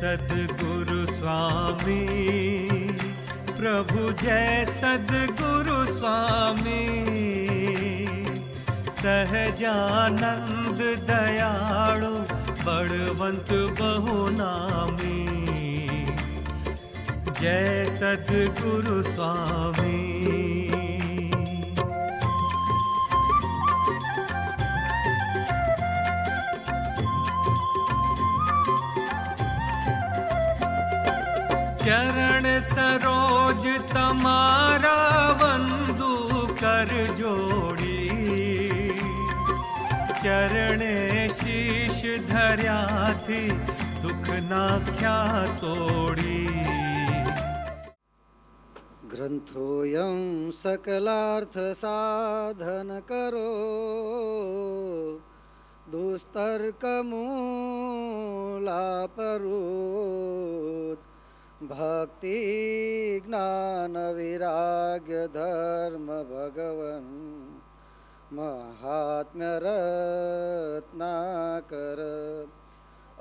सद्गुरु स्वामी प्रभु जय सद्गुरु स्वामी सहजानंद दयाळु बळवंत बहुनामी जय सद्गुरु स्वामी। चरण सरोज तमारा वंदु कर जोड़ी चरणे शीश धर्या थी दुख नाख्या तोड़ी। ग्रंथोऽयं सकलार्थ साधन करो दुस्तर्क मूलापरुत भक्ति ज्ञान विराग्य धर्म भगवन महात्म्य रत्नाकर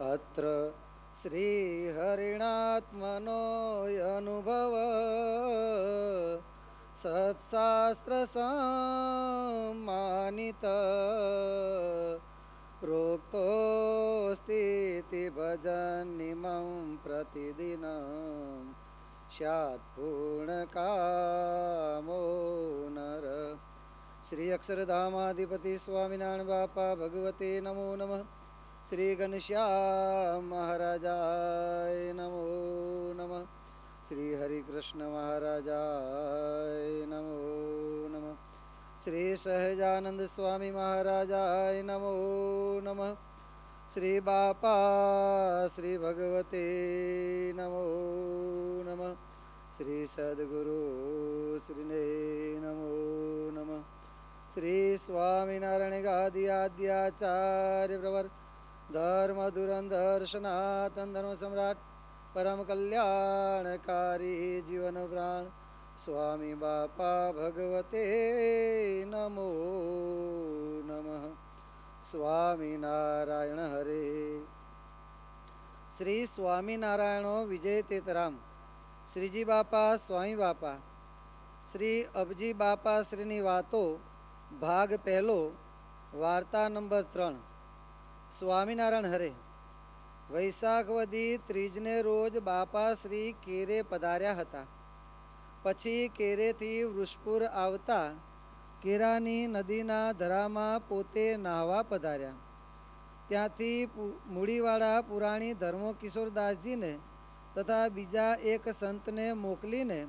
अत्र श्री हरिणात्मनो अनुभव सत्शास्त्र सम्मानित प्रोक्तोस्तीति भजन्निमं प्रतिदिनं स्यात् पूर्णकामो नर। श्री अक्षरधामाधिपति स्वामिनारायण बापा भगवते नमो नमः। श्री घनश्याम महाराजाय नमो नमः। श्री हरिकृष्ण महाराजाय नमो नमः। श्री सहजानंद स्वामी महाराजाय नमो नमः। श्री बापा श्री भगवते नमो नमः। श्री सद्गुरु श्रीने नमो नमः। श्री स्वामीनारायण गादि आद्याचार्य प्रवर धर्म धुरंधर सनातन धर्म सम्राट परम कल्याणकारी जीवन प्राण स्वामी बापा भगवते नमो नमः। स्वामी नारायण हरे। श्री स्वामी नारायण विजय तेतराम श्रीजी बापा स्वामी बापा श्री अबजी बापा श्रीनी वातो भाग पहलो वार्ता नंबर 3। स्वामीनारायण हरे। वैशाख वदी ત્રીજને રોજ બાપા શ્રી કેરે પધાર્યા હતા। પછી કેરેથી વૃષપુર આવતા કેરાની નદીના ધરામાં પોતે નાહવા પધાર્યા। ત્યાંથી મૂડીવાળા પુરાણી ધર્મકિશોરદાસજીને તથા બીજા એક સંતને મોકલીને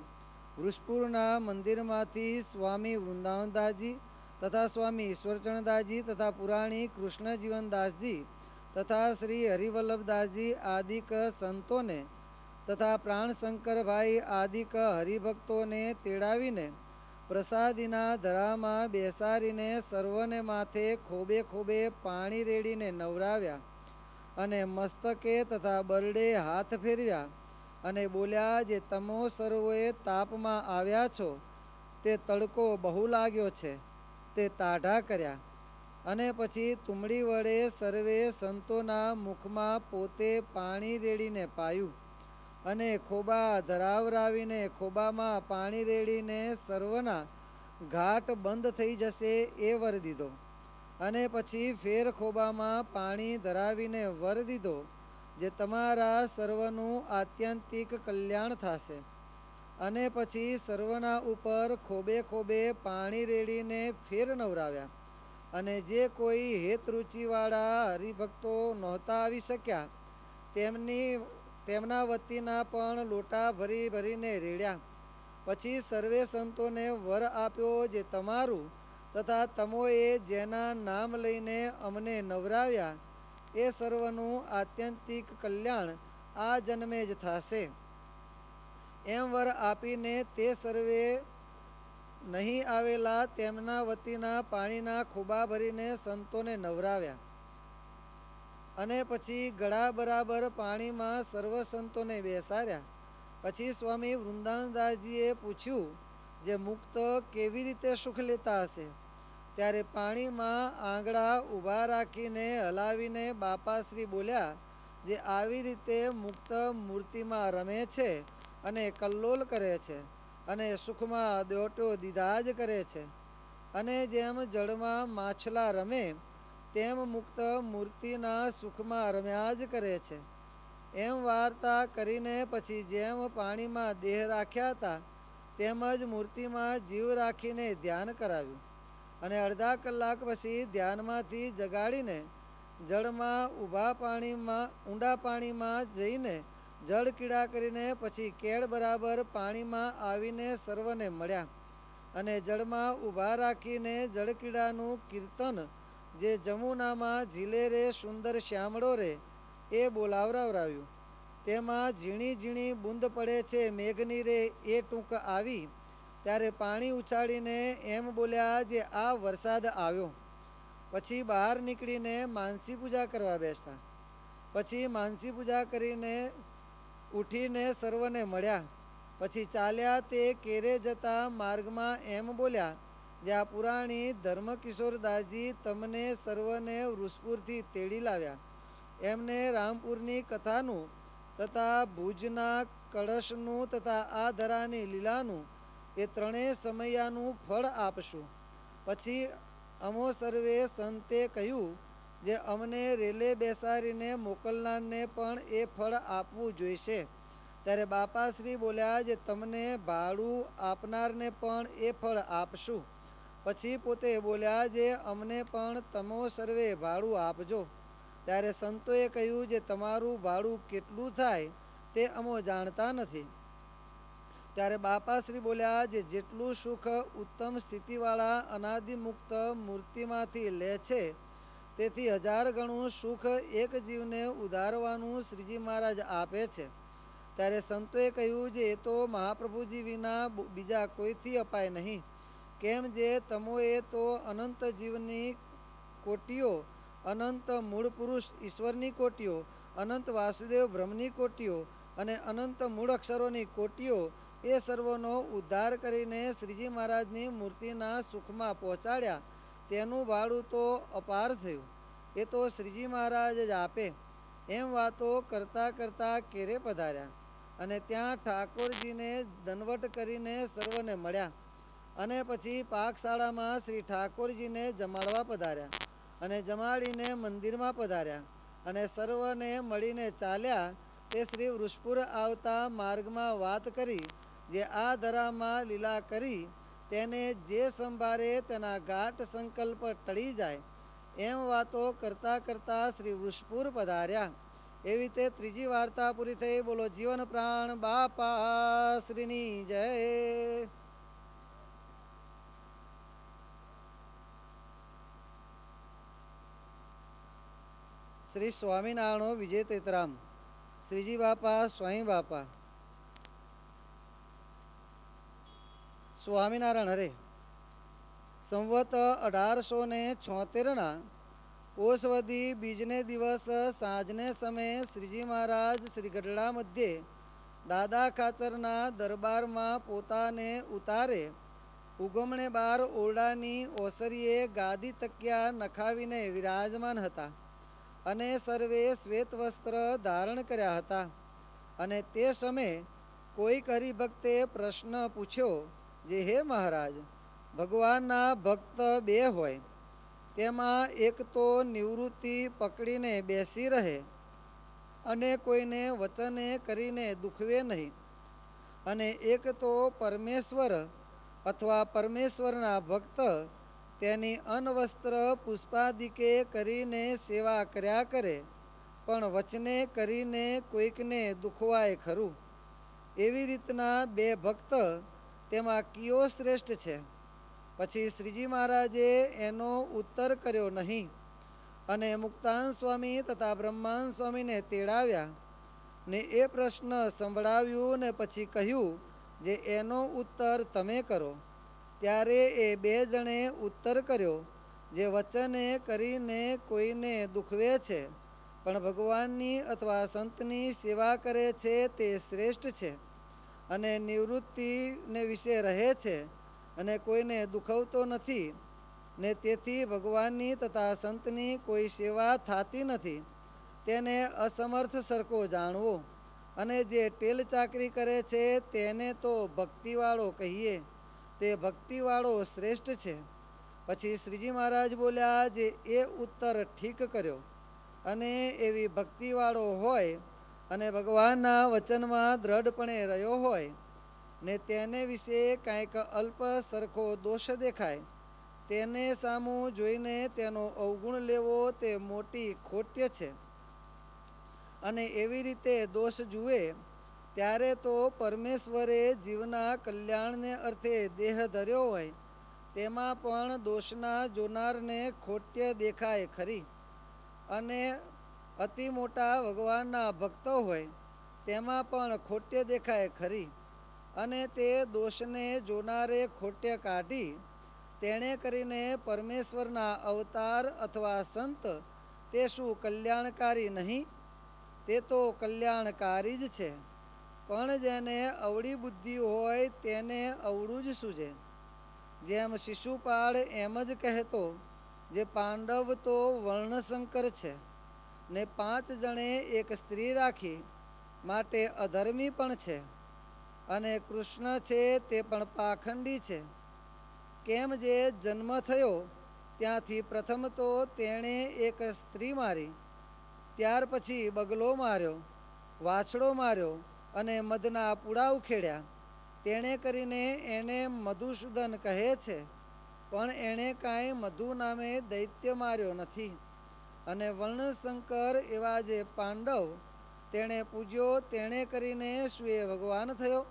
વૃષપુરના મંદિરમાંથી સ્વામી વૃંદાવનદાસજી तथा स्वामी ईश्वरचरणदासजी तथा पुराणी कृष्णजीवनदासजी तथा श्री हरिवल्लभदासजी आदि संतों ने तथा प्राण शंकर भाई आदि हरिभक्तों ने तेड़ावीने प्रसादीना धरामा बेसारीने सर्वने माथे खोबे खोबे पाणी रेड़ीने नवराव्या अने मस्तके तथा बरडे हाथ फेरव्या अने बोल्या जे तमो सर्वे तापमां आव्या छो ते तड़को बहु लाग्यो छे ते ताढ़ा कर्या अने पछी तुमड़ी वडे सर्वे संतोना मुखमां पोते पाणी रेड़ीने पायु अने खोबा धरावरावीने खोबामां पाणी रेड़ीने सर्वना घाट बंद थई जशे ए वर दीधो अने पछी फेर खोबामां पाणी धरावीने वर दीधो जे तमारा सर्वनु आत्यंतिक कल्याण थाशे अने पछी सर्वना उपर खोबे खोबे पाणी रेड़ीने फेर नवराव्या अने जे कोई हेत रुचिवाळा हरिभक्तो नहोता आवी शक्या तेमना वतीना पण लोटा भरी भरीने रेड्या। पछी सर्वे संतोने वर आप्यो जे तमारू तथा तमोए जेना नाम लईने अमने नवराव्या ए सर्वनु आत्यंतिक कल्याण आ जन्मे ज थाशे। एम वर आपीने ते सर्वे नहीं आवेला तेमना वतीना पाणीना खूबा भरीने संतोने नवराव्या अने पछी गळा बराबर पाणीमां सर्व संतोने बेसार्या। पछी स्वामी वृंदावनदासजीए पूछ्યું जे मुक्त केवी रीते सुख लेता हशे त्यारे पाणीमां आंगळा ઊભા રાખીને હલાવીને બાપાશ્રી બોલ્યા જે આવી રીતે મુક્ત મૂર્તિમાં રમે છે અને કલ્લોલ કરે છે અને સુખમાં દોટો દીધા જ કરે છે, અને જેમ જળમાં માછલા રમે તેમ મુક્ત મૂર્તિના સુખમાં રમ્યા જ કરે છે. એમ વાર્તા કરીને પછી જેમ પાણીમાં દેહ રાખ્યા હતા તેમજ મૂર્તિમાં જીવ રાખીને ધ્યાન કરાવ્યું, અને અડધા કલાક પછી ધ્યાનમાંથી જગાડીને જળમાં ઊંડા પાણીમાં જઈને જળ કીડા કરીને પછી કેળ બરાબર પાણીમાં આવીને સર્વને મળ્યા, અને જળમાં ઊભા રાખીને જળકીડાનું કીર્તન જે જમુનામાં ઝીલે રે સુંદર શ્યામળો રે એ બોલાવરાવ્યું. તેમાં ઝીણી ઝીણી બૂંદ પડે છે મેઘની રે એ ટૂંક આવી ત્યારે પાણી ઉછાળીને એમ બોલ્યા જે આ વરસાદ આવ્યો. પછી બહાર નીકળીને માનસી પૂજા કરવા બેસા. પછી માનસી પૂજા કરીને ઉઠીને સર્વને મળ્યા. પછી ચાલ્યા તે કેરે જતા માર્ગમાં એમ બોલ્યા જે આ પુરાણી ધર્મકિશોરદાસજી તમને સર્વને વૃષપુરથી તેડી લાવ્યા. એમને રામપુરની કથાનું તથા ભુજના કળશનું તથા આ ધરાની લીલાનું એ ત્રણેય સમયાનું ફળ આપશું. પછી અમો સર્વે સંતે કહ્યું જે અમને રેલે બેસાડીને મોકલનારને પણ એ ફળ આપવું જોઈશે. ત્યારે બાપાશ્રી બોલ્યા જે તમને ભાડું આપનારને પણ એ ફળ આપશું. પછી પોતે બોલ્યા જે અમને પણ તમો સર્વે ભાડું આપજો. ત્યારે સંતોએ કહ્યું જે તમારું ભાડું કેટલું થાય તે અમો જાણતા નથી. ત્યારે બાપાશ્રી બોલ્યા જે જેટલું સુખ ઉત્તમ સ્થિતિવાળા અનાદિમુક્ત મૂર્તિમાંથી લે છે તેથી 1000 ગણું સુખ એક જીવને ઉધારવાનું શ્રીજી મહારાજ આપે છે. ત્યારે સંતોએ કહ્યું જે એ તો મહાપ્રભુજી વિના બીજા કોઈથી અપાય નહીં. કેમ જે તમોએ તો અનંત જીવની કોટીઓ, અનંત મૂળ પુરુષ ઈશ્વરની કોટીઓ, અનંત વાસુદેવ બ્રહ્મની કોટીઓ અને અનંત મૂળ અક્ષરોની કોટીઓ એ સર્વનો ઉદ્ધાર કરીને શ્રીજી મહારાજની મૂર્તિના સુખમાં પહોંચાડ્યા. તેનું ભાડું તો અપાર થયું. એ તો શ્રીજી મહારાજ જ આપે. એમ વાતો કરતાં કરતાં કેરે પધાર્યા, અને ત્યાં ઠાકોરજીને દંડવટ કરીને સર્વને મળ્યા, અને પછી પાકશાળામાં શ્રી ઠાકોરજીને જમાડવા પધાર્યા, અને જમાડીને મંદિરમાં પધાર્યા, અને સર્વને મળીને ચાલ્યા. તે શ્રી વૃષપુર આવતા માર્ગમાં વાત કરી જે આ ધરામાં લીલા કરી તેને જે સંભાળે તેના ગાઢ સંકલ્પ ટળી જાય. એમ વાતો કરતાં કરતાં શ્રી વૃષપુર પધાર્યા. એવી રીતે ત્રીજી વાર્તા પૂરી થઈ. બોલો જીવન પ્રાણ બાપા શ્રીની જય. શ્રી સ્વામિનારાયણ વિજય તેતરામ. શ્રીજી બાપા સ્વામી બાપા. સ્વામિનારાયણ હરે. સંવત 1876 પોષવદી બીજને દિવસ સાંજને સમયે શ્રીજી મહારાજ શ્રી ગઢડા મધ્યે દાદા ખાચરના દરબારમાં પોતાને ઉતારે ઉગમણે બાર ઓરડાની ઓસરીએ ગાદી તકિયા નખાવીને વિરાજમાન હતા, અને સર્વે શ્વેત વસ્ત્ર ધારણ કર્યા હતા. અને તે સમયે કોઈક હરિભક્તે પ્રશ્ન પૂછ્યો જે હે મહારાજ, ભગવાનના ભક્ત બે હોય, તેમાં એક તો નિવૃત્તિ પકડીને બેસી રહે અને કોઈને વચને કરીને દુખવે નહીં, અને એક તો પરમેશ્વર અથવા પરમેશ્વરના ભક્ત તેની અન્વસ્ત્ર પુષ્પાદિકે કરીને સેવા કર્યા કરે, પણ વચને કરીને કોઈકને દુખવાય ખરું. એવી રીતના બે ભક્ત, તેમાં કયો શ્રેષ્ઠ છે? પછી શ્રીજી મહારાજે એનો ઉત્તર કર્યો નહીં, અને મુક્તાન સ્વામી તથા બ્રહ્માંડ સ્વામીને તેડાવ્યા ને એ પ્રશ્ન સંભળાવ્યું ને પછી કહ્યું જે એનો ઉત્તર તમે કરો. ત્યારે એ બે જણે ઉત્તર કર્યો જે વચને કરીને કોઈને દુખવે છે પણ ભગવાનની અથવા સંતની સેવા કરે છે તે શ્રેષ્ઠ છે, અને નિવૃત્તિને વિશે રહે છે અને કોઈને દુખવતો નથી, ને તેથી ભગવાનની તથા સંતની કોઈ સેવા થતી નથી. તેને અસમર્થ સરખો જાણવો, અને જે ટેલ ચાકરી કરે છે તેને તો ભક્તિવાળો કહીએ, તે ભક્તિવાળો શ્રેષ્ઠ છે. પછી શ્રીજી મહારાજ બોલ્યા, જે એ ઉત્તર ઠીક કર્યો, અને એવી ભક્તિવાળો હોય અને ભગવાનના વચનમાં દ્રઢપણે રહ્યો હોય ને તેને વિશે કાંઈક અલ્પ સરખો દોષ દેખાય, તેને સામું જોઈને તેનો અવગુણ લેવો તે મોટી ખોટ્ય છે. અને એવી રીતે દોષ જુએ ત્યારે તો પરમેશ્વરે જીવના કલ્યાણને અર્થે દેહ ધર્યો હોય તેમાં પણ દોષના જોનારને ખોટ્ય દેખાય ખરી. અને અતિ મોટા ભગવાનના ભક્તો હોય તેમાં પણ ખોટ્ય દેખાય ખરી. અને તે દોષને જોનારે ખોટ્ય કાઢી તેણે કરીને પરમેશ્વરના અવતાર અથવા સંત તે શું કલ્યાણકારી નહીં? તે તો કલ્યાણકારી જ છે. પણ જેને અવળી બુદ્ધિ હોય તેને અવળું જ સૂજે. જેમ શિશુપાળ એમ જ કહેતો, જે પાંડવ તો વર્ણશંકર છે ને 5 જણે એક સ્ત્રી રાખી માટે અધર્મી પણ છે, અને કૃષ્ણ છે તે પણ પાખંડી છે. કેમ જે જન્મ થયો ત્યાંથી પ્રથમ તો તેણે એક સ્ત્રી મારી, ત્યાર પછી બગલો માર્યો, વાછડો માર્યો અને મધના પૂડા ઉખેડ્યા. તેણે કરીને એને મધુસૂદન કહે છે, પણ એણે કાંઈ મધુ નામે દૈત્ય માર્યો નથી. અને વર્ણશંકર એવા જે પાંડવ તેણે પૂજ્યો તેણે કરીને શું એ ભગવાન થયો?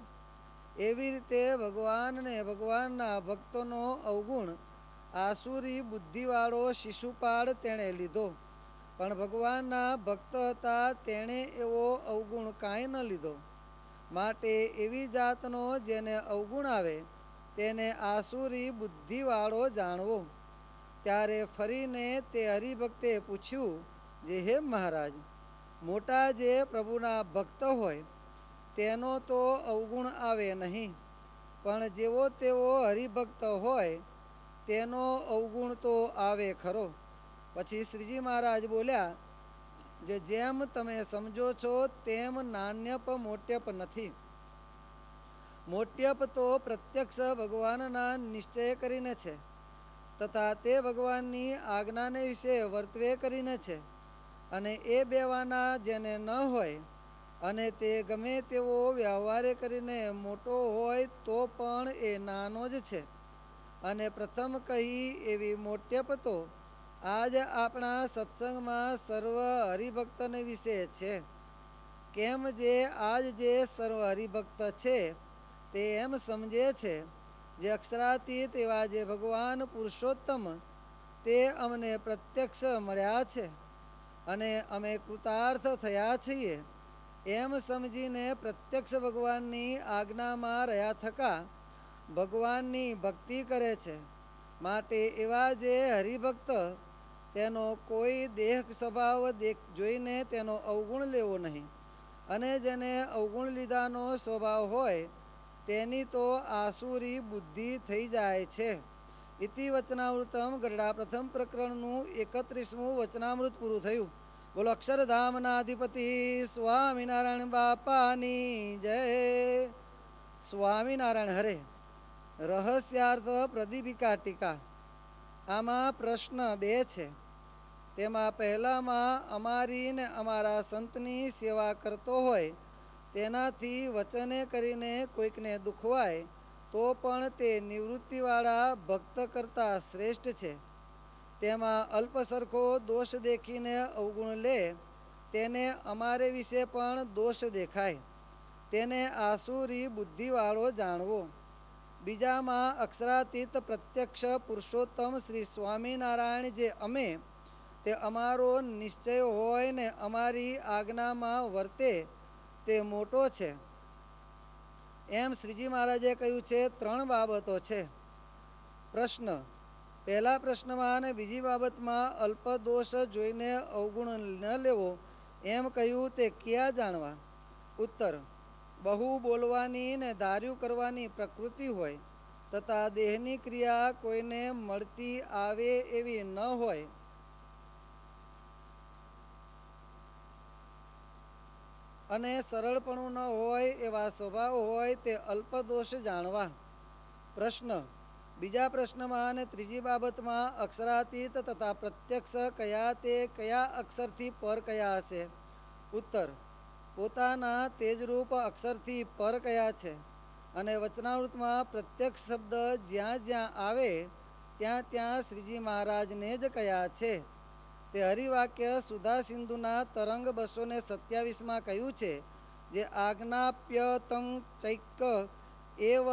એવી રીતે ભગવાનને ભગવાનના ભક્તોનો અવગુણ આસુરી બુદ્ધિવાળો શિશુપાળ તેણે લીધો, પણ ભગવાનના ભક્ત હતા તેણે એવો અવગુણ કાંઈ ન લીધો. માટે એવી જાતનો જેને અવગુણ આવે તેને આસુરી બુદ્ધિવાળો જાણવો. ત્યારે ફરીને તે હરિભક્તે પૂછ્યું, જે હે મહારાજ, મોટા જે પ્રભુના ભક્ત હોય તેનો તો અવગુણ આવે નહીં, પણ જેવો તેવો હરિભક્ત હોય તેનો અવગુણ તો આવે ખરો. પછી શ્રીજી મહારાજ બોલ્યા, જે જેમ તમે સમજો છો તેમ નાન્યપ મોટ્યપ નથી. મોટ્યપ તો પ્રત્યક્ષ ભગવાનના નિશ્ચય કરીને છે, તથા તે ભગવાનની આજ્ઞાને વિશે વર્તવે કરીને છે. અને એ બેવાના જેને ન હોય અને તે ગમે તેવો વ્યવહારે કરીને મોટો હોય તો પણ એ નાનો જ છે. અને પ્રથમ કહી એવી મોટ્યપ તો આજ આપણા સત્સંગમાં સર્વ હરિભક્તને વિશે છે. કેમ જે આજ જે સર્વ હરિભક્ત છે તે એમ સમજે છે, જે અક્ષરાતીત એવા જે ભગવાન પુરુષોત્તમ તે અમને પ્રત્યક્ષ મળ્યા છે અને અમે કૃતાર્થ થયા છીએ એમ સમજીને પ્રત્યક્ષ ભગવાનની આજ્ઞામાં રહ્યા થકા ભગવાનની ભક્તિ કરે છે. માટે એવા જે હરિભક્ત તેનો કોઈ દેહ સ્વભાવ જોઈને તેનો અવગુણ લેવો નહીં, અને જેને અવગુણ લીધાનો સ્વભાવ હોય તેની તો આસુરી બુદ્ધિ થઈ જાય છે. ઇતિ વચનામૃતમ ગરડા પ્રથમ પ્રકરણનું 31મું વચનામૃત પૂરું થયું. બોલો અક્ષરધામના અધિપતિ સ્વામિનારાયણ બાપાની જય. સ્વામિનારાયણ હરે. રહસ્યાર્થ પ્રદીપિકા ટીકા. આમાં પ્રશ્ન 2 છે. તેમાં પહેલામાં અમારી ને અમારા સંતની સેવા કરતો હોય તેનાથી વચને કરીને કોઈકને દુખવાય તો પણ તે નિવૃત્તિવાળા ભક્ત કરતાં શ્રેષ્ઠ છે. તેમાં અલ્પ સરખો દોષ દેખીને અવગુણ લે તેને અમારે વિશે પણ દોષ દેખાય, તેને આસુરી બુદ્ધિવાળો જાણવો. બીજામાં અક્ષરાતીત પ્રત્યક્ષ પુરુષોત્તમ શ્રી સ્વામિનારાયણ જે અમે તે અમારો નિશ્ચય હોય ને અમારી આજ્ઞામાં વર્તે તે મોટો છે. એમ શ્રીજી મહારાજે કહ્યું છે. 3 બાબતો છે. પ્રશ્ન પહેલા પ્રશ્નમાં અને બીજી બાબતમાં અલ્પ દોષ જોઈને અવગુણ ન લેવો એમ કહ્યું તે ક્યાં જાણવા? ઉત્તર, બહુ બોલવાની ને ધાર્યું કરવાની પ્રકૃતિ હોય તથા દેહની ક્રિયા કોઈને મળતી આવે એવી ન હોય અને સરળપણું ન હોય એવા સ્વભાવ હોય તે અલ્પદોષ જાણવા. પ્રશ્ન. બીજા પ્રશ્નમાં અને ત્રીજી બાબતમાં અક્ષરાતીત તથા પ્રત્યક્ષ કયા તે કયા અક્ષરથી પર કયા હશે? ઉત્તર. પોતાના તેજરૂપ અક્ષરથી પર કયા છે અને વચનામૃતમાં પ્રત્યક્ષ શબ્દ જ્યાં જ્યાં આવે ત્યાં ત્યાં શ્રીજી મહારાજને જ કયા છે. તે હરિવાક્ય સુધા સિંધુના તરંગ 227માં કહ્યું છે, જે આજ્ઞાપ્યતં ચૈક એવ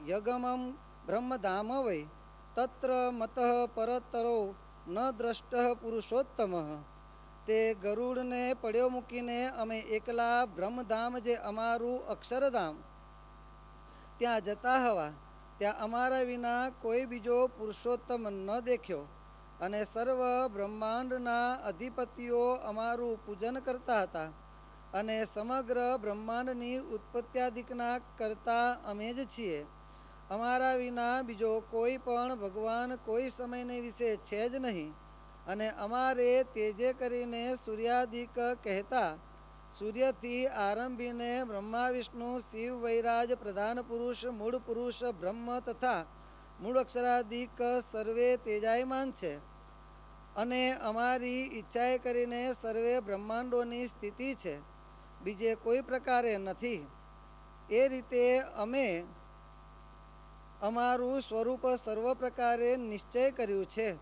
યગમં બ્રહ્મધામ વૈ તત્ર મતઃ પરતરો ન દ્રષ્ટ પુરુષોત્તમ. તે ગરુડને પડ્યો મૂકીને અમે એકલા બ્રહ્મધામ, જે અમારું અક્ષરધામ, ત્યાં જતા હવા. ત્યાં અમારા વિના કોઈ બીજો પુરુષોત્તમ ન દેખ્યો અને સર્વ બ્રહ્માંડના અધિપતિઓ અમારું પૂજન કરતા હતા અને સમગ્ર બ્રહ્માંડની ઉત્પત્ત્યાદિકના કરતા અમે જ છીએ. અમારા વિના બીજો કોઈ પણ ભગવાન કોઈ સમયને વિશે છે જ નહીં. અને અમારે તેજે કરીને સૂર્યાદિક કહેતા સૂર્યથી આરંભીને બ્રહ્મા વિષ્ણુ શિવ વૈરાજ પ્રધાન પુરુષ મૂળ પુરુષ બ્રહ્મ તથા મૂળ અક્ષરાદિક સર્વે તેજાયમાન છે. અને અમારી ઈચ્છાએ કરીને સર્વે બ્રહ્માંડોની સ્થિતિ છે, બીજે કોઈ પ્રકારે નથી. એ રીતે અમે અમારું સ્વરૂપ સર્વ પ્રકારે નિશ્ચય કર્યું છે.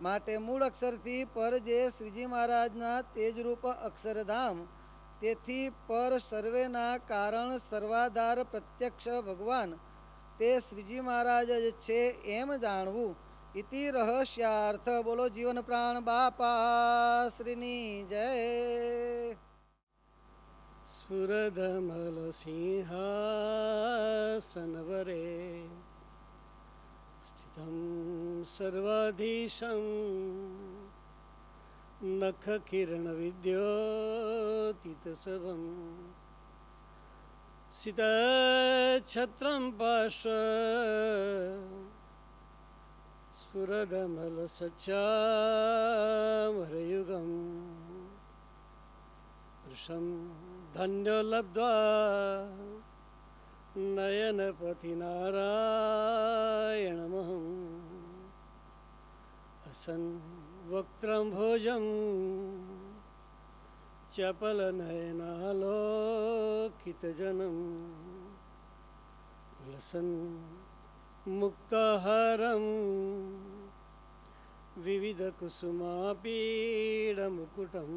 માટે મૂળ અક્ષરથી પર જે શ્રીજી મહારાજના તેજરૂપ અક્ષરધામ, તેથી પર સર્વેના કારણ સર્વાધાર પ્રત્યક્ષ ભગવાન તે શ્રીજી મહારાજ જ છે એમ જાણવું. ઇતિ રહસ્યાર્થ. બોલો જીવન પ્રાણ બાપા શ્રીની જય. સ્ફુરદમલ સિંહાસન વરે સ્થિતં સર્વાધીશં નખ કિરણ વિદ્યોતિતસવં સિત છત્રં પાશ સ્ફુરદમલ સચ્ચામરયુગમ પુરુષં ધન્ય લબ્ધ્વા નયનપતિ નારાયણમહં હસન વક્ત્રં ભોજં ચપલનયનાલોકિતજનં લસન મુક્તહારં વિવિધકુસુમાપીડમુકુટં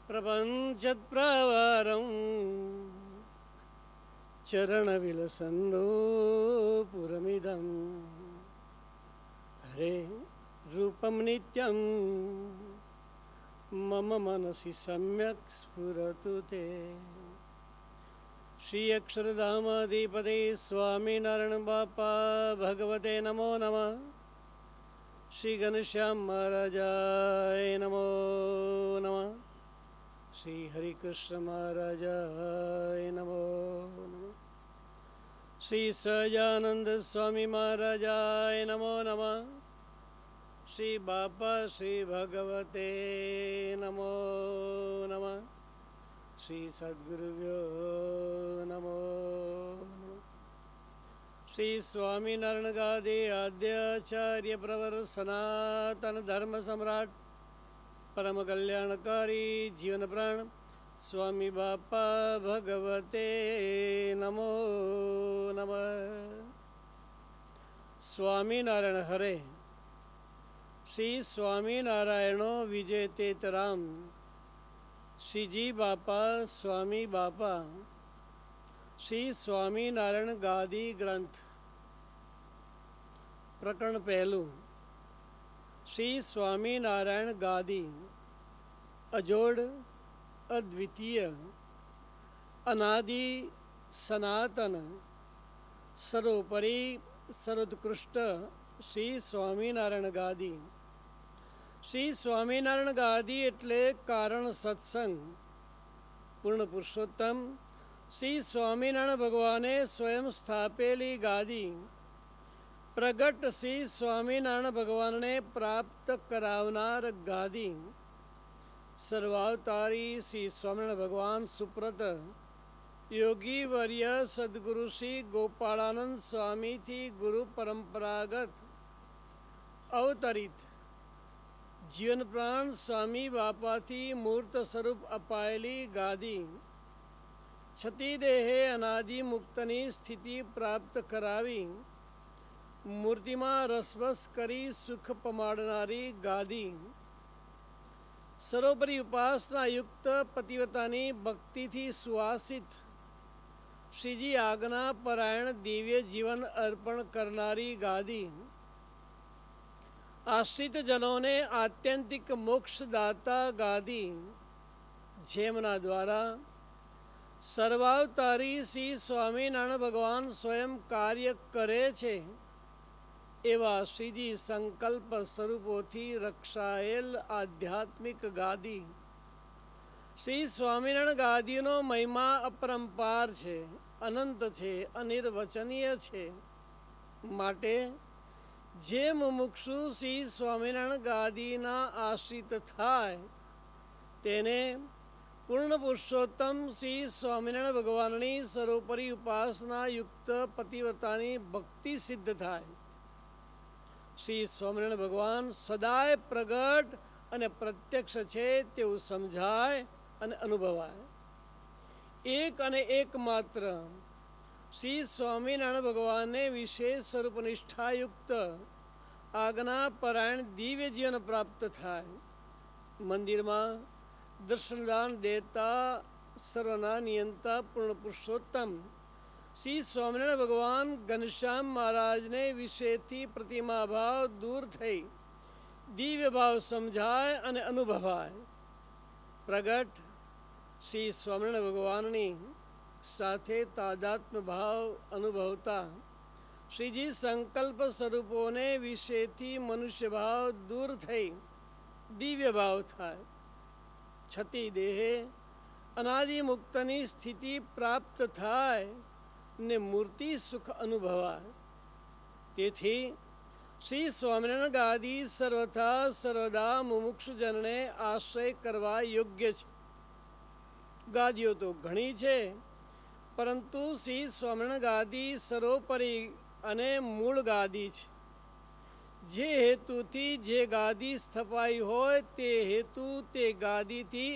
પ્રપંચત્પ્રવારં ચરણવિલસન્નૂપુરમિદં હરે રૂપં નિત્યં મમ મનસી સમ્યક સ્ફુરતુ તે. શ્રી અક્ષરધામાધિપતે સ્વામિનારાયણ બાપા ભગવતે નમો નમઃ. શ્રી ઘનશ્યામ મહારાજાય નમો નમઃ. શ્રી હરિકૃષ્ણ મહારાજાય નમો નમઃ. શ્રી સહજાનંદ સ્વામી મહારાજાય નમો નમઃ. શ્રી બાપા શ્રી ભગવતે નમો નમઃ. શ્રી સદ્ગુરુભ્યો નમો નમઃ. શ્રી સ્વામિનારાયણ ગાદી આદ્યાચાર્ય પ્રવર સનાતન ધર્મ સમ્રાટ પરમ કલ્યાણકારી જીવન પ્રાણ સ્વામી બાપા ભગવતે નમો નમઃ. સ્વામિનારાયણ હરે. શ્રી સ્વામિનારાયણો વિજયતેતરામ. શ્રીજી બાપા સ્વામી બાપા. શ્રી સ્વામિનારાયણ ગાદી ગ્રંથ. પ્રકરણ પહેલું. શ્રી સ્વામિનારાયણ ગાદી અજોડ, અદ્વિતીય, અનાદિ, સનાતન, સર્વોપરી, સર્વોત્કૃષ્ટ શ્રી સ્વામિનારાયણ ગાદી. શ્રી સ્વામિનારાયણ ગાદી એટલે કારણ સત્સંગ. પૂર્ણ પુરુષોત્તમ શ્રી સ્વામિનારાયણ ભગવાને સ્વયં સ્થાપેલી ગાદી. પ્રગટ શ્રી સ્વામિનારાયણ ભગવાનને પ્રાપ્ત કરાવનાર ગાદી. સર્વાવતારી શ્રી સ્વામિનારાયણ ભગવાન સુપ્રત યોગી વર્ય સદગુરુ શ્રી ગોપાળાનંદ સ્વામીથી ગુરુ પરંપરાગત અવતરિત જીવન પ્રાણ સ્વામી બાપાથી મૂર્ત સ્વરૂપ અપાયેલી ગાદી છતી દેહે અનાદિ મુક્તની સ્થિતિ પ્રાપ્ત કરાવી મૂર્તિમાં રસબસ કરી સુખ પમાડનારી ગાદી સર્વોપરી ઉપાસના યુક્ત પતિવ્રતાની ભક્તિથી સુવાસિત શ્રીજી આજ્ઞા પરાયણ દિવ્ય જીવન અર્પણ કરનારી ગાદી આશ્રિત જનોને આત્યંતિક મોક્ષદાતા ગાદી જેમના દ્વારા સર્વાવતારી શ્રી સ્વામિનારાયણ ભગવાન સ્વયં કાર્ય કરે છે એવા શ્રીજી સંકલ્પ સ્વરૂપોથી રક્ષાયેલ આધ્યાત્મિક ગાદી શ્રી સ્વામિનારાયણ ગાદીનો મહિમા અપરંપાર છે, અનંત છે, અનિર્વચનીય છે. માટે જે મુમુક્ષુ શ્રી સ્વામિનારાયણ ગાદીના આશ્રિત થાય તેને પૂર્ણ પુરુષોત્તમ શ્રી સ્વામિનારાયણ ભગવાનની સર્વોપરી ઉપાસના યુક્ત પતિવ્રતાની ભક્તિ સિદ્ધ થાય. શ્રી સ્વામિનારાયણ ભગવાન સદાય પ્રગટ અને પ્રત્યક્ષ છે તેવું સમજાય અને અનુભવાય. એક અને એકમાત્ર શ્રી સ્વામિનારાયણ ભગવાનને વિશેષ સ્વરૂપ નિષ્ઠાયુક્ત આજ્ઞા પરાયણ દિવ્ય જીવન પ્રાપ્ત થાય. મંદિરમાં દર્શનદાન દેતા સર્વના નિયંતા પૂર્ણ પુરુષોત્તમ શ્રી સ્વામિનારાયણ ભગવાન ઘનશ્યામ મહારાજને વિશેથી પ્રતિમા ભાવ દૂર થઈ દિવ્ય ભાવ સમજાય અને અનુભવાય. પ્રગટ શ્રી સ્વામિનારાયણ ભગવાનની સાથે તાદાત્મ્ય ભાવ અનુભવતા શ્રીજી સંકલ્પ સ્વરૂપોને વિશેથી મનુષ્ય ભાવ દૂર થઈ દિવ્ય ભાવ થાય. છતી દેહે અનાદિ મુક્તની સ્થિતિ પ્રાપ્ત થાય ને મૂર્તિ સુખ અનુભવાય. તેથી શ્રી સ્વામિનારાયણ ગાદી સર્વથા સર્વદા મુમુક્ષુજનને આશ્રય કરવા યોગ્ય છે. ગાદીઓ તો ઘણી છે, પરંતુ શ્રી સ્વામિનારાયણ ગાદી સર્વોપરી અને મૂળ ગાદી છે. જે હેતુથી જે ગાદી સ્થપાઈ હોય તે હેતુ તે ગાદીથી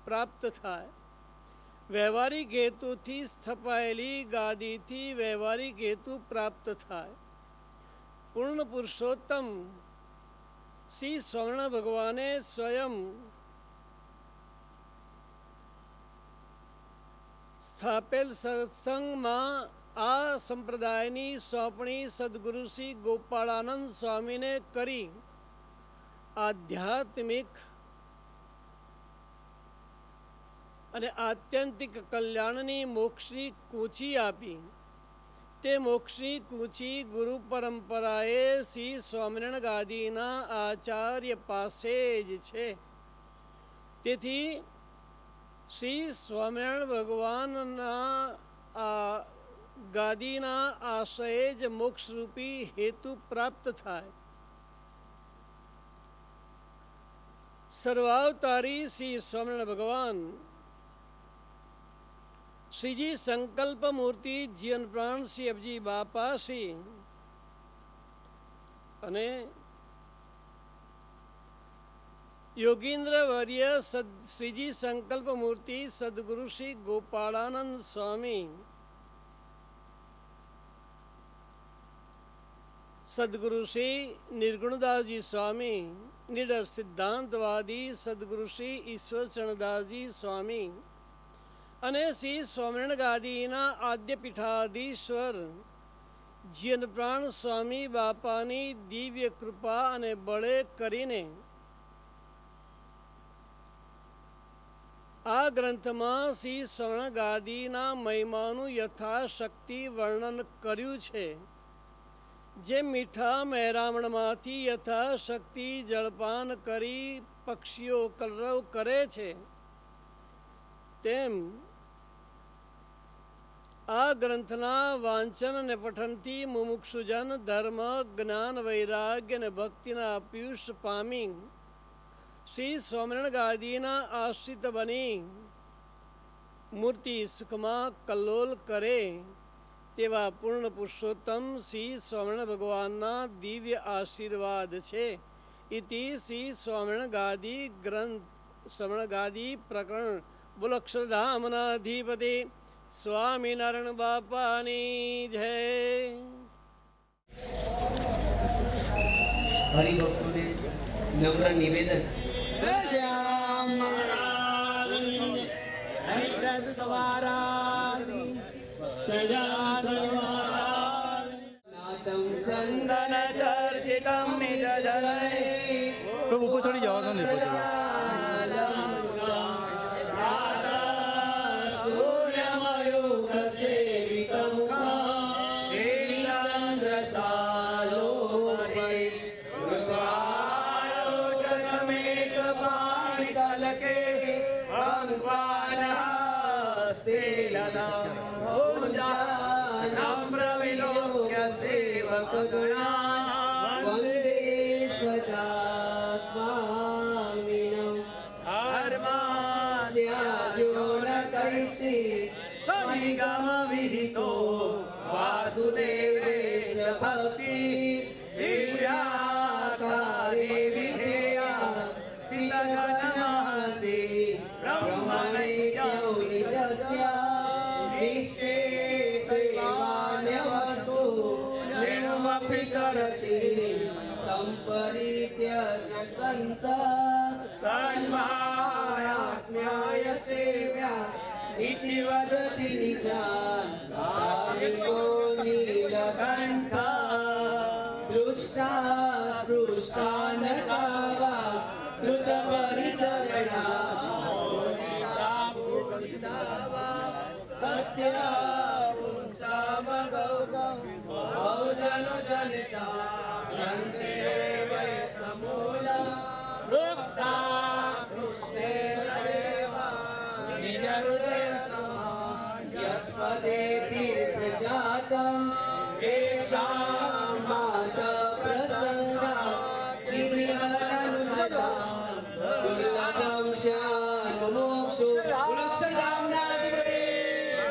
પ્રાપ્ત થાય. વ્યવહારિક હેતુથી સ્થપાયેલી ગાદીથી વ્યવહારિક હેતુ પ્રાપ્ત થાય. પૂર્ણ પુરુષોત્તમ શ્રી સ્વામિનારાયણ ભગવાને સ્વયં સ્થાપેલ સત્સંગમાં આ સંપ્રદાયની સોંપણી સદગુરુ શ્રી ગોપાળાનંદ સ્વામીને કરી આધ્યાત્મિક અને આત્યંતિક કલ્યાણની મોક્ષની કૂંચી આપી. તે મોક્ષની કૂંચી ગુરુ પરંપરાએ શ્રી સ્વામિનારાયણ ગાદીના આચાર્ય પાસે જ છે. તેથી શ્રી સ્વામિનારાયણ ભગવાનના આ ગાદીના આશ્રયે જ મોક્ષરૂપી હેતુ પ્રાપ્ત થાય. સર્વાવતારી શ્રી સ્વામિનારાયણ ભગવાન શ્રીજી સંકલ્પ મૂર્તિ જીવન પ્રાણ શ્રી અબજી બાપા શ્રી અને યોગીન્દ્ર વર્ય શ્રીજી સંકલ્પ મૂર્તિ સદગુરુ શ્રી ગોપાળાનંદ સ્વામી, સદગુરુ શ્રી નિર્ગુણદાસજી સ્વામી, નિડર સિદ્ધાંતવાદી સદગુરુ શ્રી ઈશ્વરચરણદાસજી સ્વામી અને શ્રી સ્વામિનારાયણ ગાદીના આદ્ય પીઠાધીશ્વર જીવન પ્રાણ સ્વામી બાપાની દિવ્ય કૃપા અને બળે કરીને આ ગ્રંથમાં શ્રી સ્વામિનારાયણ ગાદીના મહિમાનું યથાશક્તિ વર્ણન કર્યું છે. જે મીઠા મહેરામણમાંથી યથાશક્તિ જળપાન કરી પક્ષીઓ કલરવ કરે છે, તેમ આ ગ્રંથના વાંચન અને પઠનથી મુમુક્ષુજન ધર્મ, જ્ઞાન, વૈરાગ્ય અને ભક્તિના પિયુષ પામી શ્રી સ્વામિનારાયણ ગાદીના આશ્રિત બની મૂર્તિ સુખમાં કલ્લોલ કરે તેવા પૂર્ણ પુરુષોત્તમ શ્રી સ્વામિનારાયણ ભગવાનના દિવ્ય આશીર્વાદ છે. ઇતિ શ્રી સ્વામિનારાયણ ગાદી ગ્રંથ સ્વામિનારાયણ ગાદી પ્રકરણ. બોલો અક્ષરધામના અધિપતિ સ્વામિનારાયણ બાપાની જય. હરિભક્તોને નમ્ર નિવેદન. ચંદન ચર્ચિતમ નિજ જય ઉપર ચડી જાઓ ને વંદે સદા સ્વામિનમ હરમાસ્યાજો ન કૈશી સ્વામિગમ વિહિતો વાસુદેવેશ ભક્તિ દિવ્યાકારે વિધેયા સિદ્ધગણમહસી બ્રહ્મણૈક્યો નિજસ્યા વિશ્વે દૈવાન્યવસ્તુ સંપરિત્યજ સંત તન્માયાત્મ્યાય સેવ્યા ઇતિ વદતિ નિજાન ભાવિકો નીલકંઠા દૃષ્ટા સ્પૃષ્ટાન કાવા કૃત પરિચરણા સત્ય ભોજનો જનિતા ગ્રંથે વય સમૂલા વૃક્તા કૃષ્ણે દેવા નિજ હૃદય સમાન યત્પદે તીર્થ જાતમ એષાં માત પ્રસંગા કિમિહરનુસદાન દુર્લભમ શ્યામ મોક્ષો ગુણક્ષરધામના અધિપતિ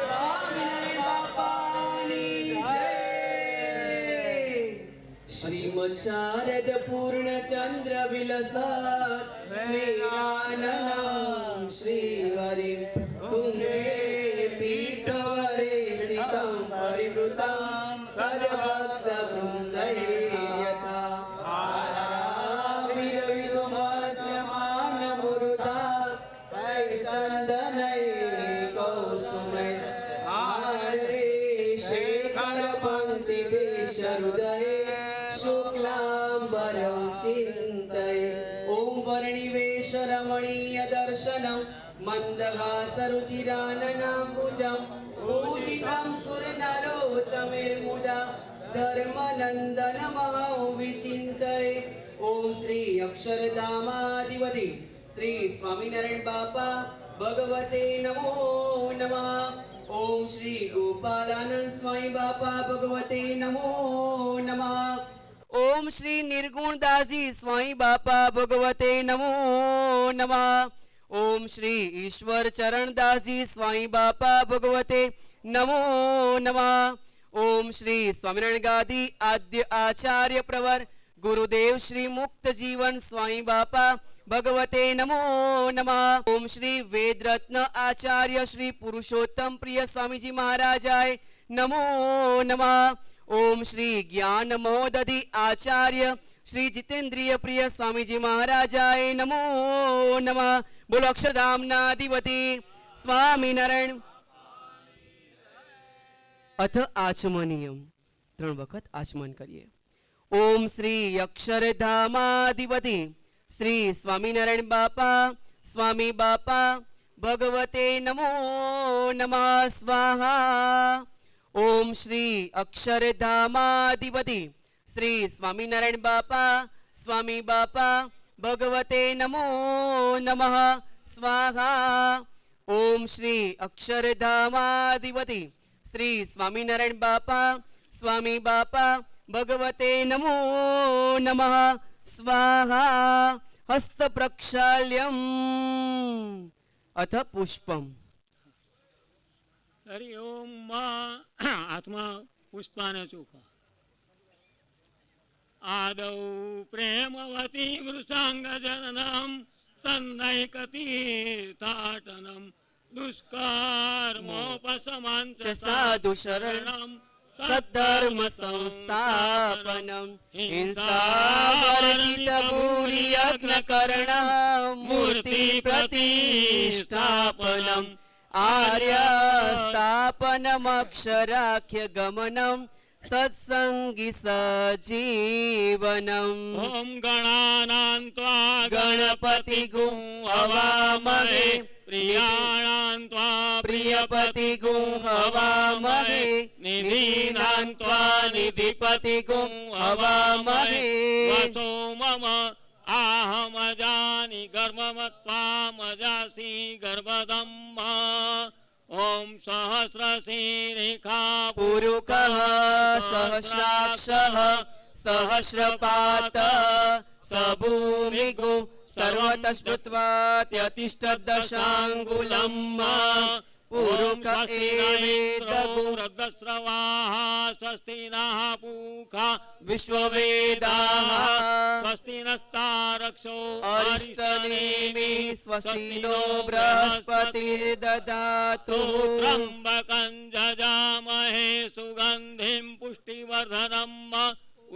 સ્વામિનારાયણ બાપાની જય. શ્રીમદ શારદ પૂર્ણચંદ્ર વિલસત સ્મેરાનનમ શ્રી હરિ તુંગે પીઠવરે સ્થિતં પરિવૃતં સદભક્ત વૃંદૈર્યથા આરાવિરવિદુમર્ચ્યમાન મુરુદા વૈસંદનૈ કૌસુમૈ આરે શેખર પંક્તિ વિશરુદય શુક્લાંબરં ચિંતય. ઓમ વર્ણિવેશ રમણીય દર્શનમ મંદહાસરુચિરાનનાંબુજમ પૂજિतं સુરનરોત્તમૈર્મુદા ધર્મનંદનમહં વિચિંતય. ઓમ શ્રી અક્ષરધામાધિપતિ શ્રી સ્વામિનારાયણ બાપા ભગવતે નમો નમઃ. ઓમ શ્રી ગોપાલાનંદ સ્વામી બાપા ભગવતે નમો નમઃ. ઓમ શ્રી નિર્ગુણદાસજી સ્વામી બાપા ભગવતે નમો નમઃ. ઓમ શ્રી ઈશ્વર ચરણદાસજી સ્વામી બાપા ભગવતે નમો નમઃ. ઓમ શ્રી સ્વામિનારાયણ ગાદી આદ્ય આચાર્ય પ્રવર ગુરુદેવ શ્રી મુક્ત જીવન સ્વામી બાપા ભગવતે નમો નમઃ. ઓમ શ્રી વેદરત્ન આચાર્ય શ્રી પુરુષોત્તમ પ્રિય સ્વામીજી મહારાજાય નમો નમઃ. ઓમ શ્રી જ્ઞાન મહોદધિ આચાર્ય શ્રી જીતેન્દ્રિય પ્રિય સ્વામીજી મહારાજાય નમો નમઃ. બોલો અક્ષરધામના અધિપતિ સ્વામિનારાયણ. અથ આચમનીયમ. 3 વખત આચમન કરીએ. ઓમ શ્રી અક્ષરધામાધિપતિ શ્રી સ્વામિનારાયણ બાપા સ્વામી બાપા ભગવતે નમો નમઃ સ્વાહા. ઓમ શ્રી અક્ષરધામાધિપતિ શ્રી સ્વામિનારાયણ બાપા સ્વામી બાપા ભગવતે નમો નમઃ સ્વાહા. ઓમ શ્રી અક્ષરધામાધિપતિ શ્રી સ્વામિનારાયણ બાપા સ્વામી બાપા ભગવતે નમો નમઃ સ્વાહા. હસ્ત પ્રક્ષાલ્યમ અથ પુષ્પમ. હરિ ઓમ માં હાથમાં પુષ્પાને ચોખા. આદૌ પ્રેમવતી વૃષાંગ જનનમ સન્નૈકતીર્થાટનમ દુષ્કર્મોપશમંચ સાધુ શરણમ સદ્ધર્મ સંસ્થાપનમ હિંસાવર્જિત ભૂરિ યજ્ઞ કરણ મૂર્તિ પ્રતિષ્ઠાપનમ આર્ય સ્થાપનમ અક્ષરાખ્ય ગમનમ સત્સંગી સજીવનમ. ઓમ ગણાનાં ત્વા ગણપતિ ગું હવામહે પ્રિયાણાં ત્વા પ્રિયપતિ ગું હવામહે નિધિનાં ત્વા નિધિપતિ ગું હવામહે. વસો મમ આહમજાનિ ગર્ભમત્વામજાસી ગર્ભદમ્મા. ઓમ સહસ્રશીરેખા પુરુકઃ સહસ્રાક્ષઃ સહસ્રપાત સભૂમિગો સર્વતઃ સ્મૃત્વા ત્યતિષ્ઠ દશાંગુલમ. પુરુક એવેદગો રદ્રસ્રવાઃ સ્વસ્તિ નઃ પૂષા વિશ્વવેદાઃ સ્વસ્તિ નસ્તારક્ષો અરિષ્ટનેમિ સ્વસ્તિ નો બૃહસ્પતિર્દધાતુ. ત્રંબકં જજામહે સુગંધિં પુષ્ટિવર્ધનમ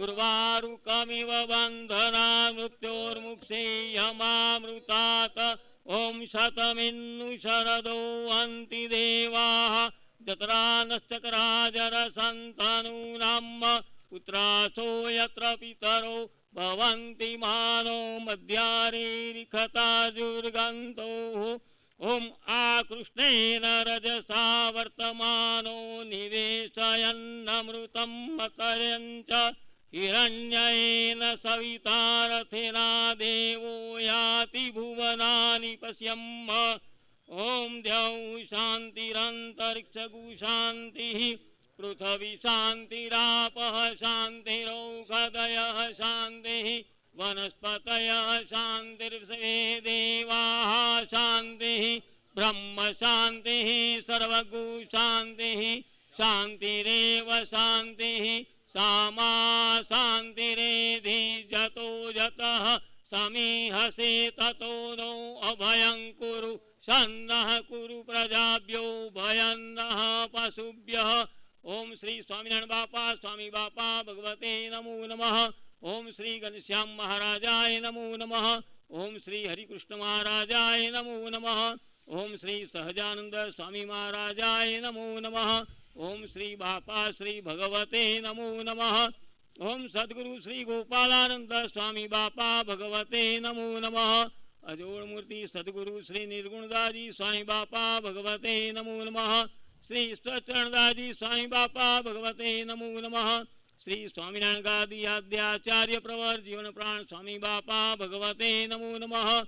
ઉર્વારુકમિવ બંધના મૃત્યોર્મુક્ષેયમામૃતાત. ઓમ શતમિન્નુ શરદો અંતિ દેવાઃ જતરાનશ્ચક્રાજરસંતનૂનામ પુત્રાસો યત્ર પિતરો ભવન્તિ માનો મધ્યારેરિખતાજુર્ગંતો. ઓમ આકૃષ્ણેન રજસા વર્તમાનો નિવેશયન્નમૃતમ મકરંચ હિરણ્યેન સવિતારથેના દેવો યાતિ ભુવનાનિ પશ્યમ્મ. ઓમ દ્યૌ શાંતિરંતરિક્ષગુ શાંતિઃ પૃથ્વી શાંતિરાપઃ શાંતિરૌષધયઃ શાંતિઃ વનસ્પતયઃ શાંતિર્વિશ્વે દેવાઃ શાંતિઃ બ્રહ્મ શાંતિઃ સર્વગુ શાંતિઃ શાંતિરેવ શાંતિઃ સામા શાંતિરેધિ જતો જતઃ સમીહસે તતો નો અભયં કુરુ સન્નઃ કુરુ પ્રજાભ્યો ભયન્નઃ પશુભ્યઃ. ઓમ શ્રી સ્વામિનારાયણ બાપા સ્વામી બાપા ભગવતે નમો નમઃ. ઓમ શ્રી ઘનશ્યામ મહારાજાય નમો નમઃ. ઓમ શ્રી હરિકૃષ્ણ મહારાજાય નમો નમઃ. ઓમ શ્રી સહજાનંદ સ્વામી મહારાજાય નમો નમઃ. ઓમ શ્રી બાપા શ્રી ભગવતે નમો નમઃ. ઓમ સદગુરુ શ્રી ગોપાલાનંદ સ્વામી બાપા ભગવતે નમો નમઃ. અજોડ મૂર્તિ સદગુરુ શ્રી નિર્ગુણદાજી સ્વામી બાપા ભગવતે નમો નમઃ. શ્રી ઈશ્વરચરણદાજી સ્વામી બાપા ભગવતે નમો નમઃ. શ્રી સ્વામિનારાયણ ગાદી આદ્યાચાર્ય પ્રવર જીવન પ્રાણ સ્વામી બાપા ભગવતે નમો નમઃ.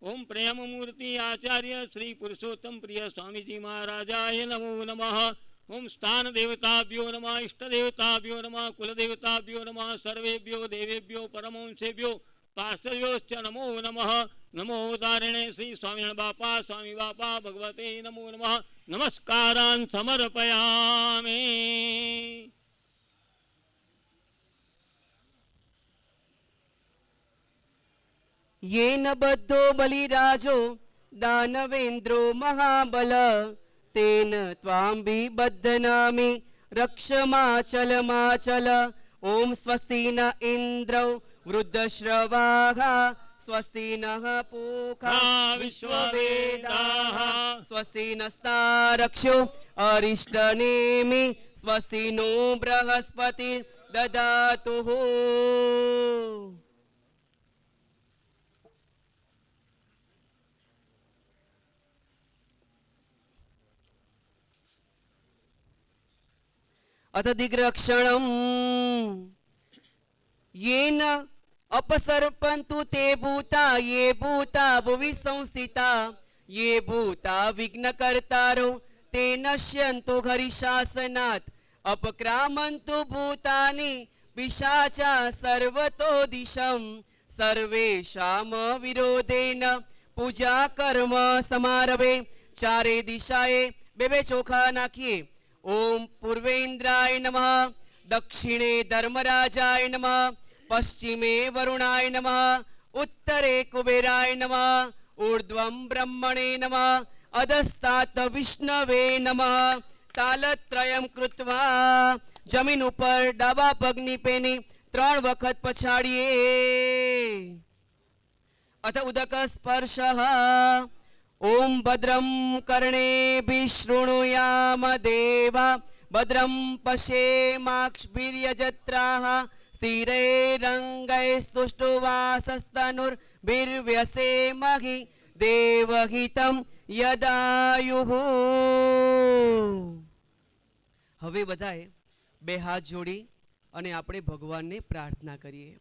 ઓમ પ્રેમ મૂર્તિ આચાર્ય શ્રી પુરુષોત્તમ પ્રિય સ્વામીજી મહારાજાય નમો નમઃ. ઓમ સ્થાન દેવતાભ્યો નમઃ. ઇષ્ટ દેવતાભ્યો નમઃ. કુલ દેવતાભ્યો નમઃ. સર્વેભ્યો દેવેભ્યો પરમહંસેભ્યો પાર્ષદ્યોશ્ચ નમો નમઃ. નમો તારિણે શ્રી સ્વામિનારાયણ બાપા સ્વામી બાપા ભગવતે નમો નમઃ. નમસ્કારાન સમર્પયામિ. येन बद्धो बलिराजो दानवेन्द्रो महाबल तेन त्वां बिबध्नामि रक्षमाचलमाचल. ओम स्वस्ति न इन्द्रौ वृद्धश्रवाः स्वस्ति नः पूषा विश्ववेदाः स्वस्ति नस्तारक्षो अरिष्टनेमि स्वस्ति नो बृहस्पति ददातु. अथ दिग्रक्षणम् येन अपसर्पन्तु ते भूता ये भूता भुवि संस्थिता ये भूता विघ्नकर्तारो ते नश्यन्तु हरिशासनात् अपक्रामन्तु भूतानि पिशाचा सर्वतो दिशं સર્વેષામ વિરોધેન પૂજા કર્મ સમારભે. ચારે દિશાએ બે ચોખા નાખીએ. ઓમ પૂર્વેન્દ્રાય નમઃ, દક્ષિણે ધર્મરાજાય નમઃ, પશ્ચિમે વરુણાય નમઃ, ઉત્તરે કુબેરાય નમઃ, ઊર્ધ્વં બ્રહ્મણે નમઃ, અધસ્તાત વિષ્ણવે નમઃ. તાલત્રયમ કૃત્વા જમીન ઉપર ડાબા પગની પેની 3 વખત પછાડીએ. અથ ઉદક સ્પર્શઃ. ઓમ ભદ્રમ કર્ણેભિઃ શૃણુયામ દેવા, ભદ્રમ પશ્યેમાક્ષભીર્યજત્રાઃ, સ્થિરૈરંગૈસ્તુષ્ટુવાસસ્તનુર્ભિર્વ્યસેમહિ દેવહિતં યદાયુઃ. હવે બધાએ 2 હાથ જોડી અને આપણે ભગવાનને પ્રાર્થના કરીએ.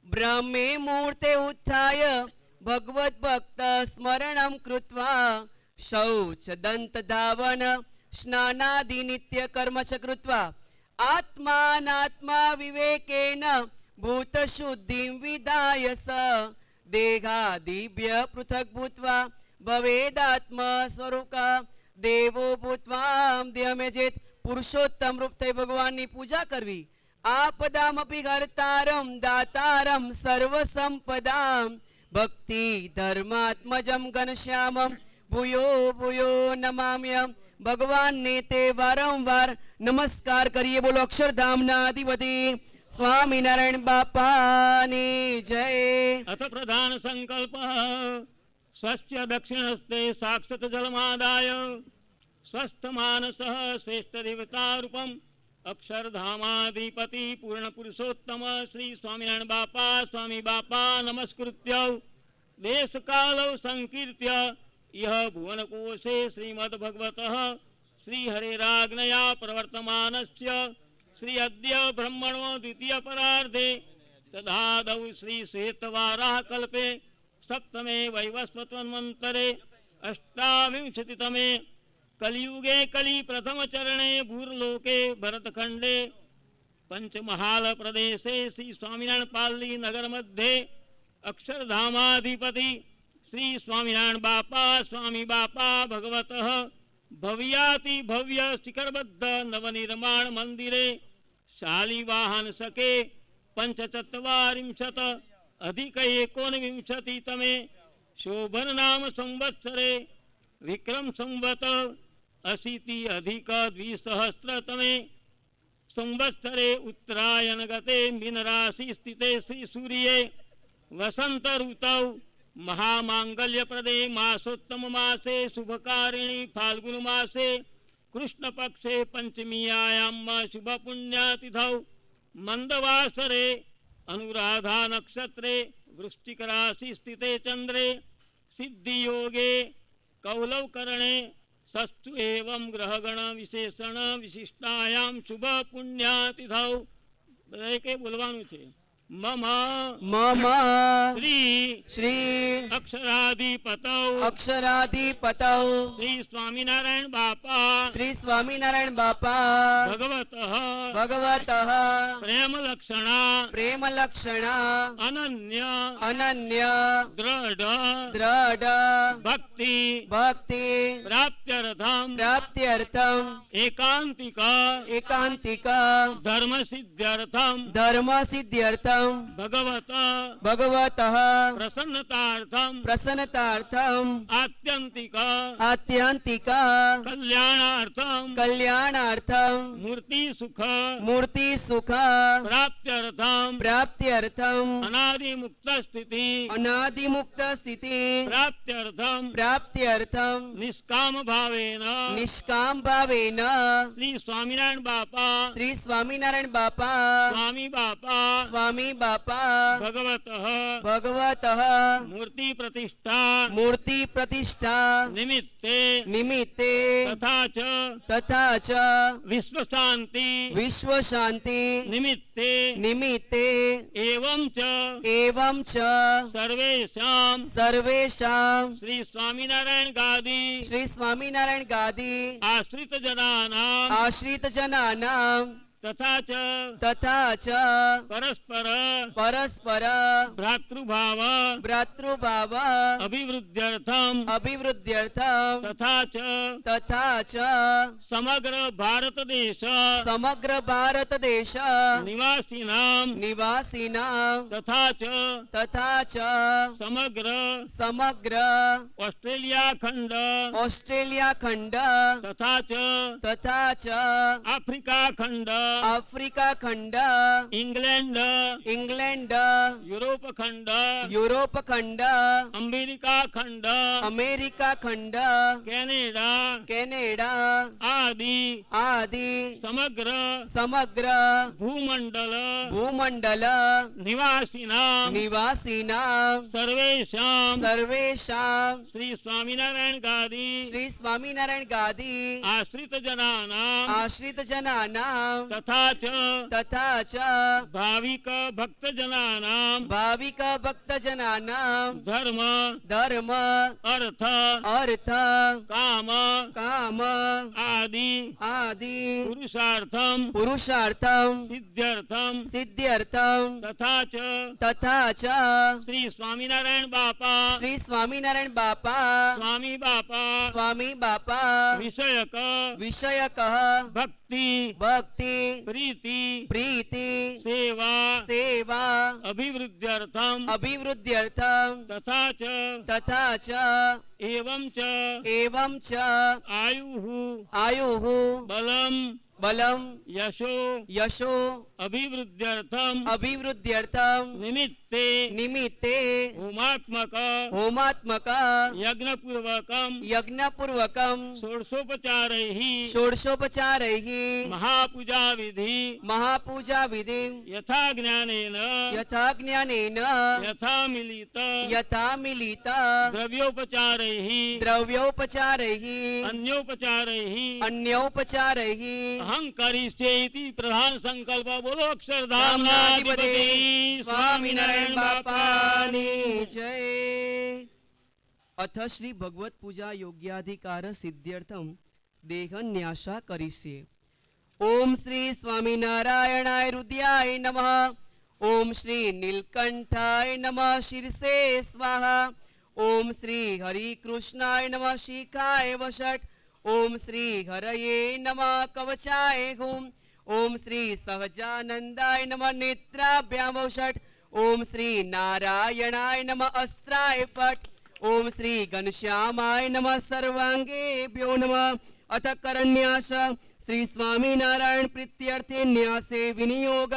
બ્રહ્મે મૂર્તે ઉત્થાય ભગવત ભક્ત સ્મરણમ કૃત્વા, શૌચ દંત ધાવન સ્નાનાદિ નિત્ય કર્મ ચ કૃત્વા, આત્માનાત્મા વિવેકેન ભૂત શુદ્ધિમ વિદાય સ, દેહાદિભ્ય પૃથક ભૂત્વા ભવેદાત્મ સ્વરૂપા, દેવો ભૂત્વા દેહમેજેત. પુરુષોત્તમ રૂપ થઈ ભગવાનની પૂજા કરવી. આપદામપી હર્તારમ દાતારમ સર્વ સંપદામ, ભક્તિ ધર્માત્મજમ ઘનશ્યામમ ભૂયો ભૂયો નમામ્યમ. ભગવાનને તે વારંવાર નમસ્કાર કરીએ. બોલો અક્ષરધામના અધિપતિ સ્વામિનારાયણ બાપાની જય. અથ પ્રધાન સંકલ્પ સ્વસ્ય દક્ષિણસ્તે સાક્ષત જલમાદાય, સ્વસ્થ માનસ શ્રેષ્ઠ દેવતા રૂપમ અક્ષરધામાધિપતિ પૂર્ણ પુરુષોત્તમ શ્રી સ્વામિનારાયણ બાપા સ્વામી બાપા નમસ્કૃત્ય દેશ કાલૌ સંકીર્ત્ય ઇહ ભુવનકોશે શ્રીમદ ભગવતઃ શ્રી હરેરાજ્ઞયા પ્રવર્તમાનસ્ય શ્રી અદ્ય બ્રહ્મણો દ્વિતીય પરાર્ધે તદાદૌ શ્રી શ્વેતવારાહ કલ્પે સપ્તમે વૈવસ્વતન્વંતરે અષ્ટાવિંશતિતમે કલિયુગે કલી પ્રથમ ચરણે ભૂર્લોકે ભરતખંડે પંચમહાલ પ્રદેશે શ્રી સ્વામિનારાયણ પાલની નગર મધ્યે અક્ષરધામાધિપતિ શ્રી સ્વામિનારાયણ બાપા સ્વામી બાપા ભગવતઃ ભવ્યાતિ ભવ્ય શિખરબદ્ધ નવનિર્માણ મંદિરે શાલિવાહન સકે પંચચત્વારિંશત અધિક 19 તમે શોભન નામ સંવત્સરે વિક્રમ સંવત 80 અધિક 200 તમે સંવત્સરે ઉત્તરાયણ ગતે મીન રાશિ સ્થિતે શ્રી સૂર્યે વસંત ઋતૌ મહામાંગલ્ય પ્રદે માસોત્તમ માસે શુભકારિણી ફાલ્ગુન માસે કૃષ્ણ પક્ષે પંચમીયાયામ શુભ પુણ્યતિથૌ મંદવાસરે અનુરાધા નક્ષત્રે વૃશ્ચિક રાશિ સ્થિતે ચંદ્રે સિદ્ધિ યોગે કૌલવ કરણે સસ્તુ એવં ગ્રહગણ વિશેષણ વિશિષ્ટાયામ શુભ પુણ્યતિથૌ. બધાએ કે બોલવાનું છે. મમ મમ શ્રી શ્રી અક્ષરાધિપતૌ અક્ષરાધિપતૌ શ્રી સ્વામિનારાયણ બાપા શ્રી સ્વામિનારાયણ બાપા ભગવતઃ ભગવતઃ પ્રેમ લક્ષણા પ્રેમ લક્ષણા અનન્ય અનન્ય દ્રઢ ભક્તિ ભક્તિ પ્રાપ્ત્યર્થમ પ્રાપ્ત્યર્થમ એકાંતિક એકાંતિક ધર્મ સિદ્ધ્યર્થમ ધર્મ સિદ્ધ્યર્થમ ભગવત ભગવતઃ પ્રસન્નતાર્થમ પ્રસન્નતાર્થમ આત્યંતિક આત્યંતિક કલ્યાણાર્થમ કલ્યાણાર્થમ મૂર્તિ સુખ મૂર્તિ સુખ પ્રાપ્ત્યર્થમ પ્રાપ્ત્યર્થમ અનાદિ મુક્ત સ્થિતિ અનાદિમુક્ત સ્થિતિ પ્રાપ્ત્યર્થમ પ્રાપ્ત્યર્થમ નિષ્કામ ભાવેન નિષ્કામ ભાવેન શ્રી સ્વામિનારાયણ બાપા શ્રી સ્વામિનારાયણ બાપા સ્વામી બાપા સ્વામી બાપા ભગવતઃ ભગવતઃ મૂર્તિ પ્રતિષ્ઠા મૂર્તિ પ્રતિષ્ઠા નિમિત્તે નિમિત્તે તથા ચ વિશ્વ શાંતિ નિમિત્તે નિમિત્તે એવં ચ સર્વેષાં શ્રી સ્વામિનારાયણ ગાદી આશ્રિત જનાનામ તથા ચ પરસ્પર પરસ્પર ભ્રાતૃભાવ ભ્રાતૃભાવ અભિવૃદ્ધ્યર્થમ તથા ચ સમગ્ર ભારત દેશ નિવાસીનામ તથા ચ સમગ્ર ઓસ્ટ્રેલિયા ખંડ તથા ચ આફ્રિકા ખંડ ઇંગ્લેન્ડ યુરોપ ખંડ અમેરિકા ખંડ કેનેડા આદિ સમગ્ર ભૂમંડલ નિવાસીનામ સર્વેષામ શ્રી સ્વામિનારાયણ ગાદી આશ્રિત જનાનામ તથા ચ ભાવિક ભક્તજનાનામ ધર્મ અર્થ કામ આદિ પુરુષાર્થમ સિદ્ધ્યર્થમ તથા ચ શ્રી સ્વામિનારાયણ બાપા સ્વામી બાપા વિષયક ભક્તિ પ્રીતિ સેવા અભિવૃદ્ધ્યર્થમ તથા ચ એવં ચ આયુઃ બલમ યશો અભિવૃદ્ધ્યર્થમ નિમિત્તે હોમાત્મક યજ્ઞપૂર્વકમ ષોડશોપચારૈઃ મહાપૂજા વિધિ યથા જ્ઞાનેન યથા મિલિત દ્રવ્યોપચારૈઃ અન્યોપચારૈઃ અહં કરીષ્યે ઇતિ પ્રધાન સંકલ્પ બોલો અક્ષરધામનાધિપતિ સ્વામિનારાયણ બાપાની જય. અથ શ્રી ભગવત પૂજા યોગ્યાધિકાર સિદ્ધ્યર્થમ દેહન્યાસા કરીષ્યે. ઓમ શ્રી સ્વામિનારાયણાય રુદ્યાય નમઃ. ઓમ શ્રી નીલકંઠાય નમઃ શિરસે સ્વાહા. ઓમ શ્રી હરિકૃષ્ણાય નમઃ શિખાય વષટ. ઓમ શ્રી હરયે નમઃ કવચાય હુમ. ઓમ શ્રી સહજાનંદાય નમઃ નેત્રાભ્યામ વષટ. ઓમ શ્રી નારાયણાય નમઃ અસ્ત્રાય ફટ. ઓમ શ્રી ઘનશ્યામાય નમઃ સર્વાંગેભ્યો નમઃ. અથ કરન્યાસ શ્રી સ્વામિનારાયણ પ્રીત્યર્થે ન્યાસે વિનિયોગ.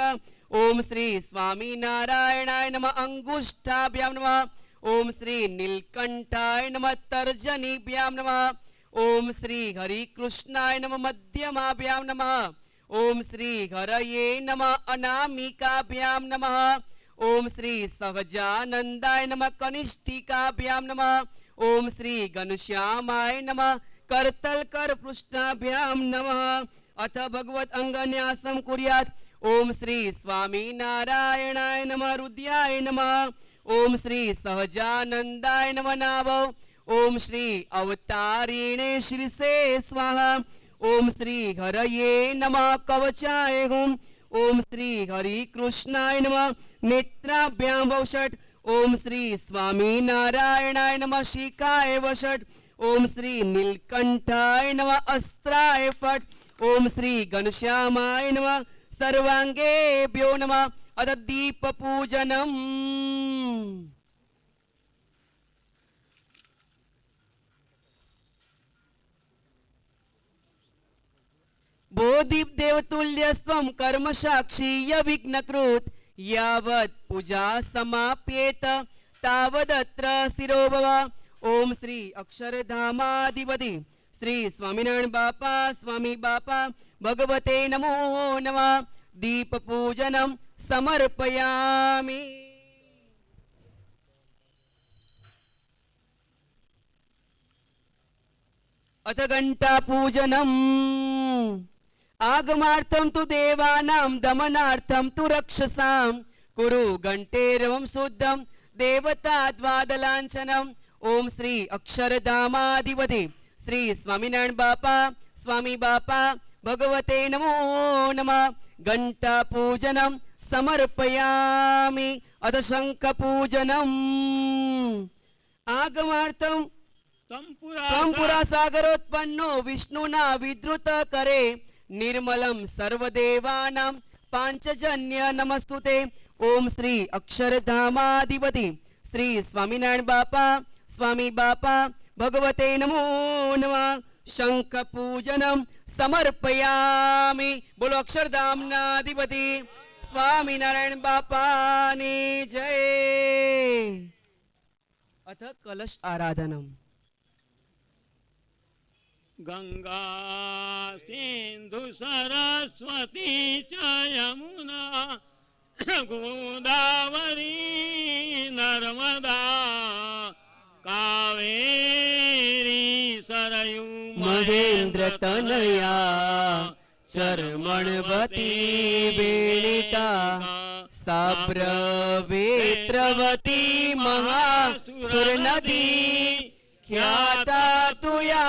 ઓમ શ્રી સ્વામિનારાયણાય નમઃ અંગુષ્ઠાભ્યામ નમઃ. ઓમ શ્રી નીલકંઠાય નમઃ તર્જનીભ્યામ નમઃ. ઓમ શ્રી હરિકૃષ્ણાય નમઃ મધ્યમાભ્યામ નમઃ. ઓમ શ્રી હરયે નમઃ અનામિકાભ્યામ નમઃ. ઓમ શ્રી સહજાનંદાય નમઃ કનિષ્ઠિકાભ્યામ નમઃ. ઓમ શ્રી ઘનશ્યામાય નમઃ કરતલકર પૃષ્ઠાભ્યામ નમઃ. અથ ભગવત અંગન્યાસમ કુર્યાત. ઓમ શ્રી સ્વામિનારાયણાય નમઃ રુદ્યાય નમઃ. ઓમ શ્રી સહજાનંદાય નમઃ નાભો. ઓમ શ્રી અવતારીણે શિરસે સ્વાહા. ઓમ શ્રી હરયે નમઃ કવચાય હુમ. ઓમ શ્રી હરિકૃષ્ણાય નમઃ નેત્રાભ્યામ વષટ. ઓમ શ્રી સ્વામિનારાયણાય નમઃ શિખાય વષટ. ઓમ શ્રી નીલકંઠાય નમઃ અસ્ત્રાય ફટ. ઓમ શ્રી ઘનશ્યામાય નમઃ સર્વાંગેભ્યો નમઃ. અથ દીપ પૂજનમ. બોધિદેવતુલ્યસ્વમ કર્મ સાક્ષીય વિઘ્નકૃત. યાવત પૂજા સમાપ્યેત તાવદત્ર સ્થિરો ભવ. ઓમ શ્રી અક્ષરધામાધિપતિ શ્રી સ્વામિનારાયણ બાપા સ્વામી બાપા ભગવતે નમો નમઃ. દીપ પૂજનમ સમર્પયામિ. અથ ઘંટા પૂજનમ. આગમાર્થમ તુ દેવાનામ દમનાર્થમ તુ રક્ષસામ. કુરુ ઘંટેરવમ શુદ્ધમ દેવતા દ્વાદલાંછનમ. ઓમ શ્રી અક્ષરધામાધિપતિ શ્રી સ્વામિનારાયણ બાપા સ્વામી બાપા ભગવતે નમો નમઃ. घंटापूजनं समर्पयामि अथ शङ्खपूजनम् आगमार्थं तंपुरा सागरोत्पन्नो विष्णुना विद्रुत करे निर्मलं सर्वदेवानां पांचजन्य नमस्तुते। ओम श्री अक्षरधामाधिपति श्री स्वामीनारायण स्वामी बापा भगवते नमो नमः। शंख पूजनम समर्पयामि। बोलो अक्षरधामनाधिपति स्वामीनारायण बापानी जय। अथ कलश आराधनम। गंगा सिंधु सरस्वती च यमुना गोदावरी नर्मदा कावेरी सरयू महेंद्र तनया चर्मणवती वेणिता साब्रवेत्रवती महासुर नदी ख्याता तुया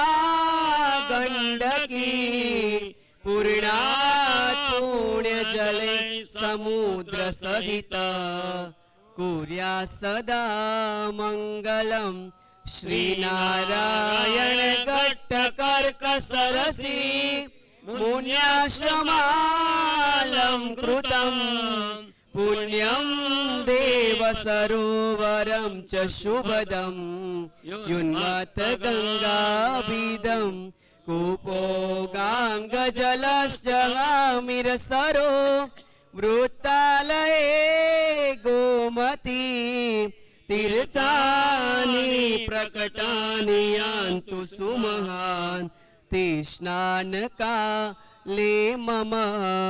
गंडकी पूर्णा पुण्य जले समुद्र सहित कुर्या सदा मंगलम। श्री नारायण घट्टकर्क सरसी मुन्याश्रमालं कृतं पुण्यं देव सरोवरं च शुभदं युन्मत गंगाभिदं कूपो गाङ्गजलश्च आमिरसरो वृत्तालये गोमती तीर्थानि प्रकटानि यान्तु सुमहान् तीष्णानकाले मम।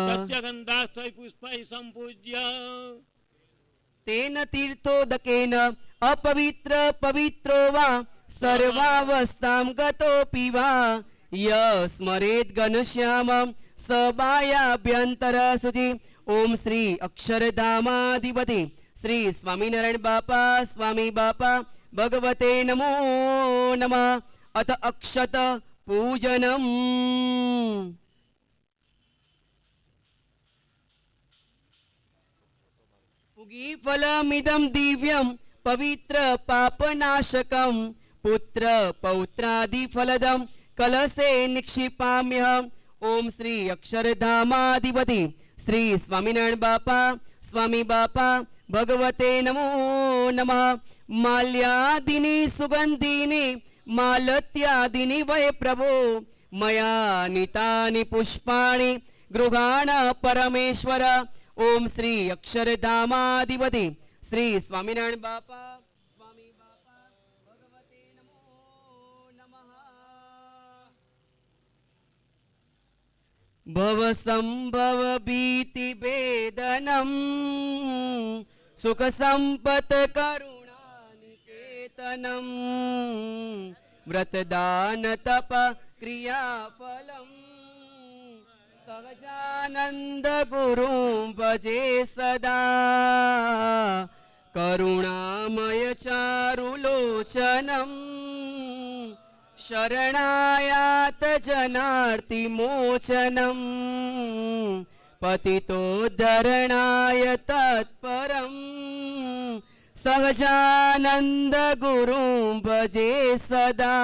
तस्य गन्धास्थै पुष्पैः सम्पूज्य तेन तीर्थोदकेन अपवित्र पवित्रो वा सर्वावस्थां गतोऽपि वा य स्मरेत् घनश्यामं स बाह्याभ्यन्तर शुचि। ओम श्री अक्षरधामाधिपति श्री स्वामीनारायण स्वामी बापा भगवते नमो नमः। अथ अक्षत पूजनम्। फलमिदं दिव्यं पवित्र पापनाशकं पुत्र पौत्रादि फलदं कलशे निक्षिपाम्यहम्। ओम श्री अक्षरधामाधिपति श्री स्वामीनारायण स्वामी बापा भगवते नमो नमः। माल्यादिनी सुगंधिनी मालत्यादिनी वै प्रभो मया नीतानि पुष्पाणि गृहाण परमेश्वर। ओम श्री अक्षरधामाधिपति श्री स्वामीनारायण स्वामी बापा भगवते नमो नमः। भव संभव भीति वेदनम सुख संपत करुणा निकेतनम व्रत दान तप क्रिया फलम सहजानंद गुरुं भजे सदा करुणामय चारुलोचनम शरणायात जनार्ति मोचनम पतितोद्धरणाय तत्परम सहजानंद गुरुं भजे सदा।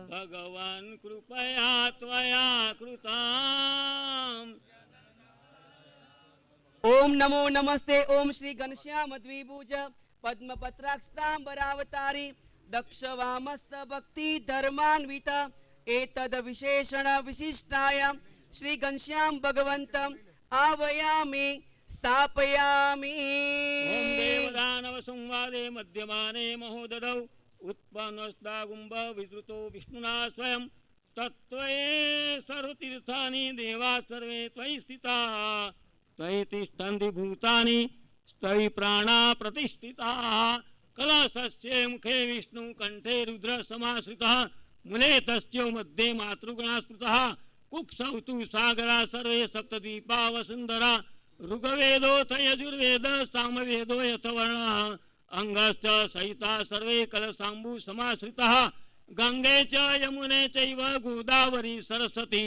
भगवान् कृपया त्वया कृताम्। ओम नमो नमस्ते। ओम श्री घनश्याम द्विभुज पद्मपत्राक्षतांबरावतारी दक्ष वामस्त भक्ति धर्मान्वित एतद विशेषण विशिष्टायां श्री घनश्याम भगवंतम आवयामि स्थापयामि। ओम देवदानव संवादे मध्यमाने महोदधौ उत्पन्नस्तागुम्ब विद्रुतो विष्णुना स्वयं तत्त्वये सर्वतीर्थानि देवा सर्वे त्वयि स्थिताः त्वयि तिष्ठन्ति भूतानि त्वयि प्राणा प्रतिष्ठिताः। कलशस्य मुखे विष्णु कंठे रुद्र समाश्रितः मूले तस्यो मध्ये मातृगणा स्मृतः कुक्षौ तु सागरा सर्वे सप्तदीपा वसुन्धरा ऋग्वेदोऽथ यजुर्वेद सामवेदो यथवर्णः अंगश्च सहिता सर्वे कलशाम्बु समाश्रितः गंगे च यमुने चैव गोदावरी सरस्वती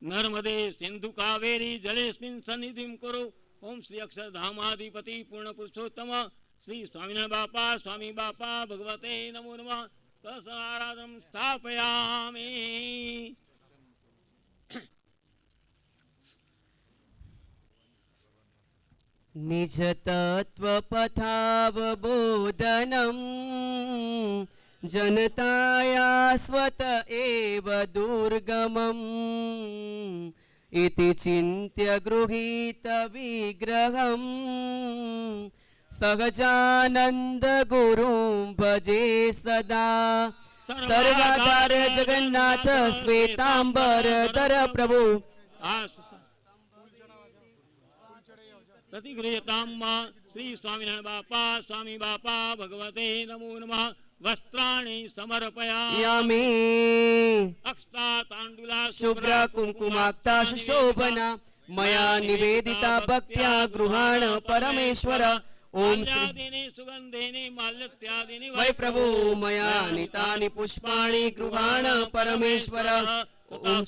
નર્મદે સિંધુ કાવેરી જલેસ્મિન સન્નિધિમ કુરુ. ઓમ શ્રી અક્ષરધામાધિપતિ પૂર્ણ પુરુષોત્તમ શ્રી સ્વામિનારાયણ બાપા સ્વામી બાપા ભગવતે નમો નમઃ. આરાધન સ્થાપયામિ. નિજ તત્વ પથાવબોધનમ જનતાયાસ્વત એવ દુર્ગમમ ઇતિ ચિંત્ય ગૃહીત વિગ્રહમ સહજાનંદ ગુરું ભજે સદા. સર્વાધાર જગન્નાથ શ્વેતાંબર ધર પ્રભુ પ્રતિગૃહ્યતામ્મા શ્રી સ્વામિનારાયણ બાપા સ્વામી બાપા ભગવતે નમો નમઃ. વસ્ત્રાણિ સમર્પયામિ. યામિ અક્ષતા તાંડુલા શુભ્ર કુંકુમાક્તા શોભના મયા નિવેદિતા ભક્ત્યા ગૃહાણ પરમેશ્વર. ઓમ શ્રી સુગંધેની માલ્યત્યાદિની વૈ પ્રભુ મયા નિતાની પુષ્પાણિ ગૃહાણ પરમેશ્વર.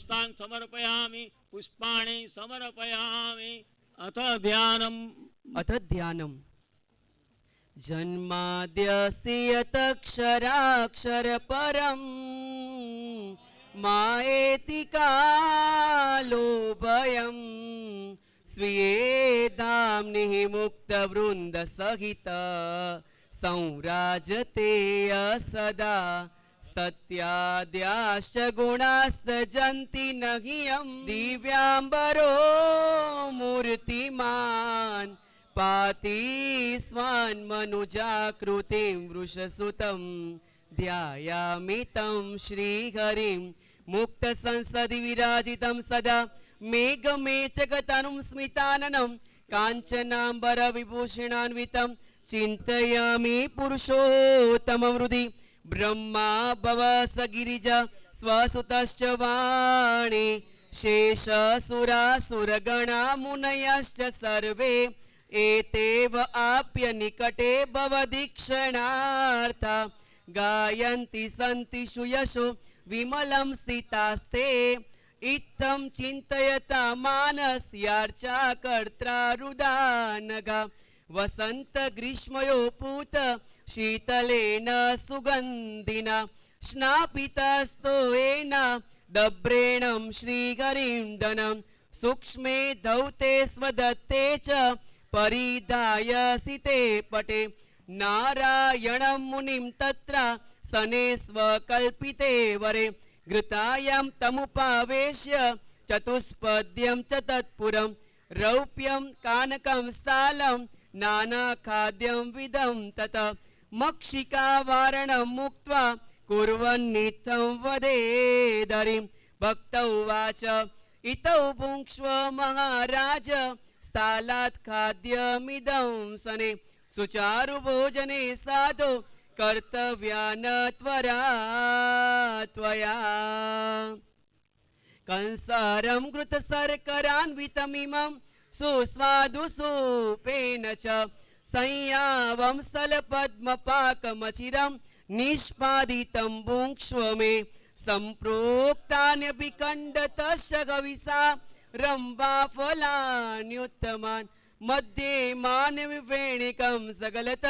સ્થાન સમર્પયામિ પુષ્પાણિ સમર્પયામિ. અથ ધ્યાનમ. અથ ધ્યાનમ. જન્માદ્યસ્ય યતક્ષરાક્ષર પરમ માએતિ કાલો ભયમ સ્વીયે ધામ્નિ મુક્ત વૃંદ સહિત સંરાજતે સદા. સત્યાદ્યાશ્ચ ગુણાસ્ત જંતિ નહિયમ દિવ્યાંબરો મૂર્તિમાન પાતિ સ્વાન મનુજાકૃતિમ વૃષસુતમ ધ્યાયામિ તમ શ્રીહરિમ મુક્ત સંસદિ વિરાજિતમ સદા. મેઘમેચગતનું સ્મિતાનનમ કાંચનાંબર વિભૂષણાન્વિતમ ચિંતયામિ પુરુષોત્તમં હૃદિ. બ્રહ્મા ભવસ ગિરિજા સ્વસુતશ્ચ વાણી શેષસુરાસુરગણા મુનયશ્ચ સર્વે એતેવ આપ્ય નિકટે ભવદીક્ષણાર્થા ગાયન્તિ સંતિ શુયશો વિમલમ સ્થિતાસ્તે. ઇત્થં ચિંતયતા માનસ્યાર્ચા કર્ત્રારુદાનગા વસંત ગ્રીષ્મયો પૂત શીતલેન સુગંધિના સ્નાપિતસ્તોએન દબ્રેણમ શ્રીહરિંદનમ સૂક્ષ્મે ધૌતે સ્વદત્તે ચ પરિધાય સિતે પટે. નારાયણમ મુનિમ તત્ર સને સ્વકલ્પિતે વરે ઘૃતાયમ તમુપાવેશ્ય ચતુષ્પદ્યમ ચ તત્પુરમ રૌપ્યમ કાનકમ સ્થાલમ નાના ખાદ્યમ વિદમ તત મક્ષિકા વારણમ મુક્ત્વા કુર્વન્નિત્થં વદેદરિમ. ભક્ત ઉવાચ ઇતૌ ભુંક્ષ્વ મહારાજ સ્થાલાત ખાદ્યમિદં સને સુચારુ ભોજને સાધો કર્તવ્યાન ત્વરા ત્વયા. કંસારમ કૃત શર્કરાન્વિતમિમં સુસ્વાદુ સુપેન ચ સંયાવં સ્થલપદ્મપાકમચિરં નિષ્પાદિतं ભુંક્ષ્વ મે. સંપ્રોક્તાન્યપિખંડતશ્ચ ગવિષા રંભા ફલાન્યુત્તમાન મધ્યે માનવિવેણિકં સગલત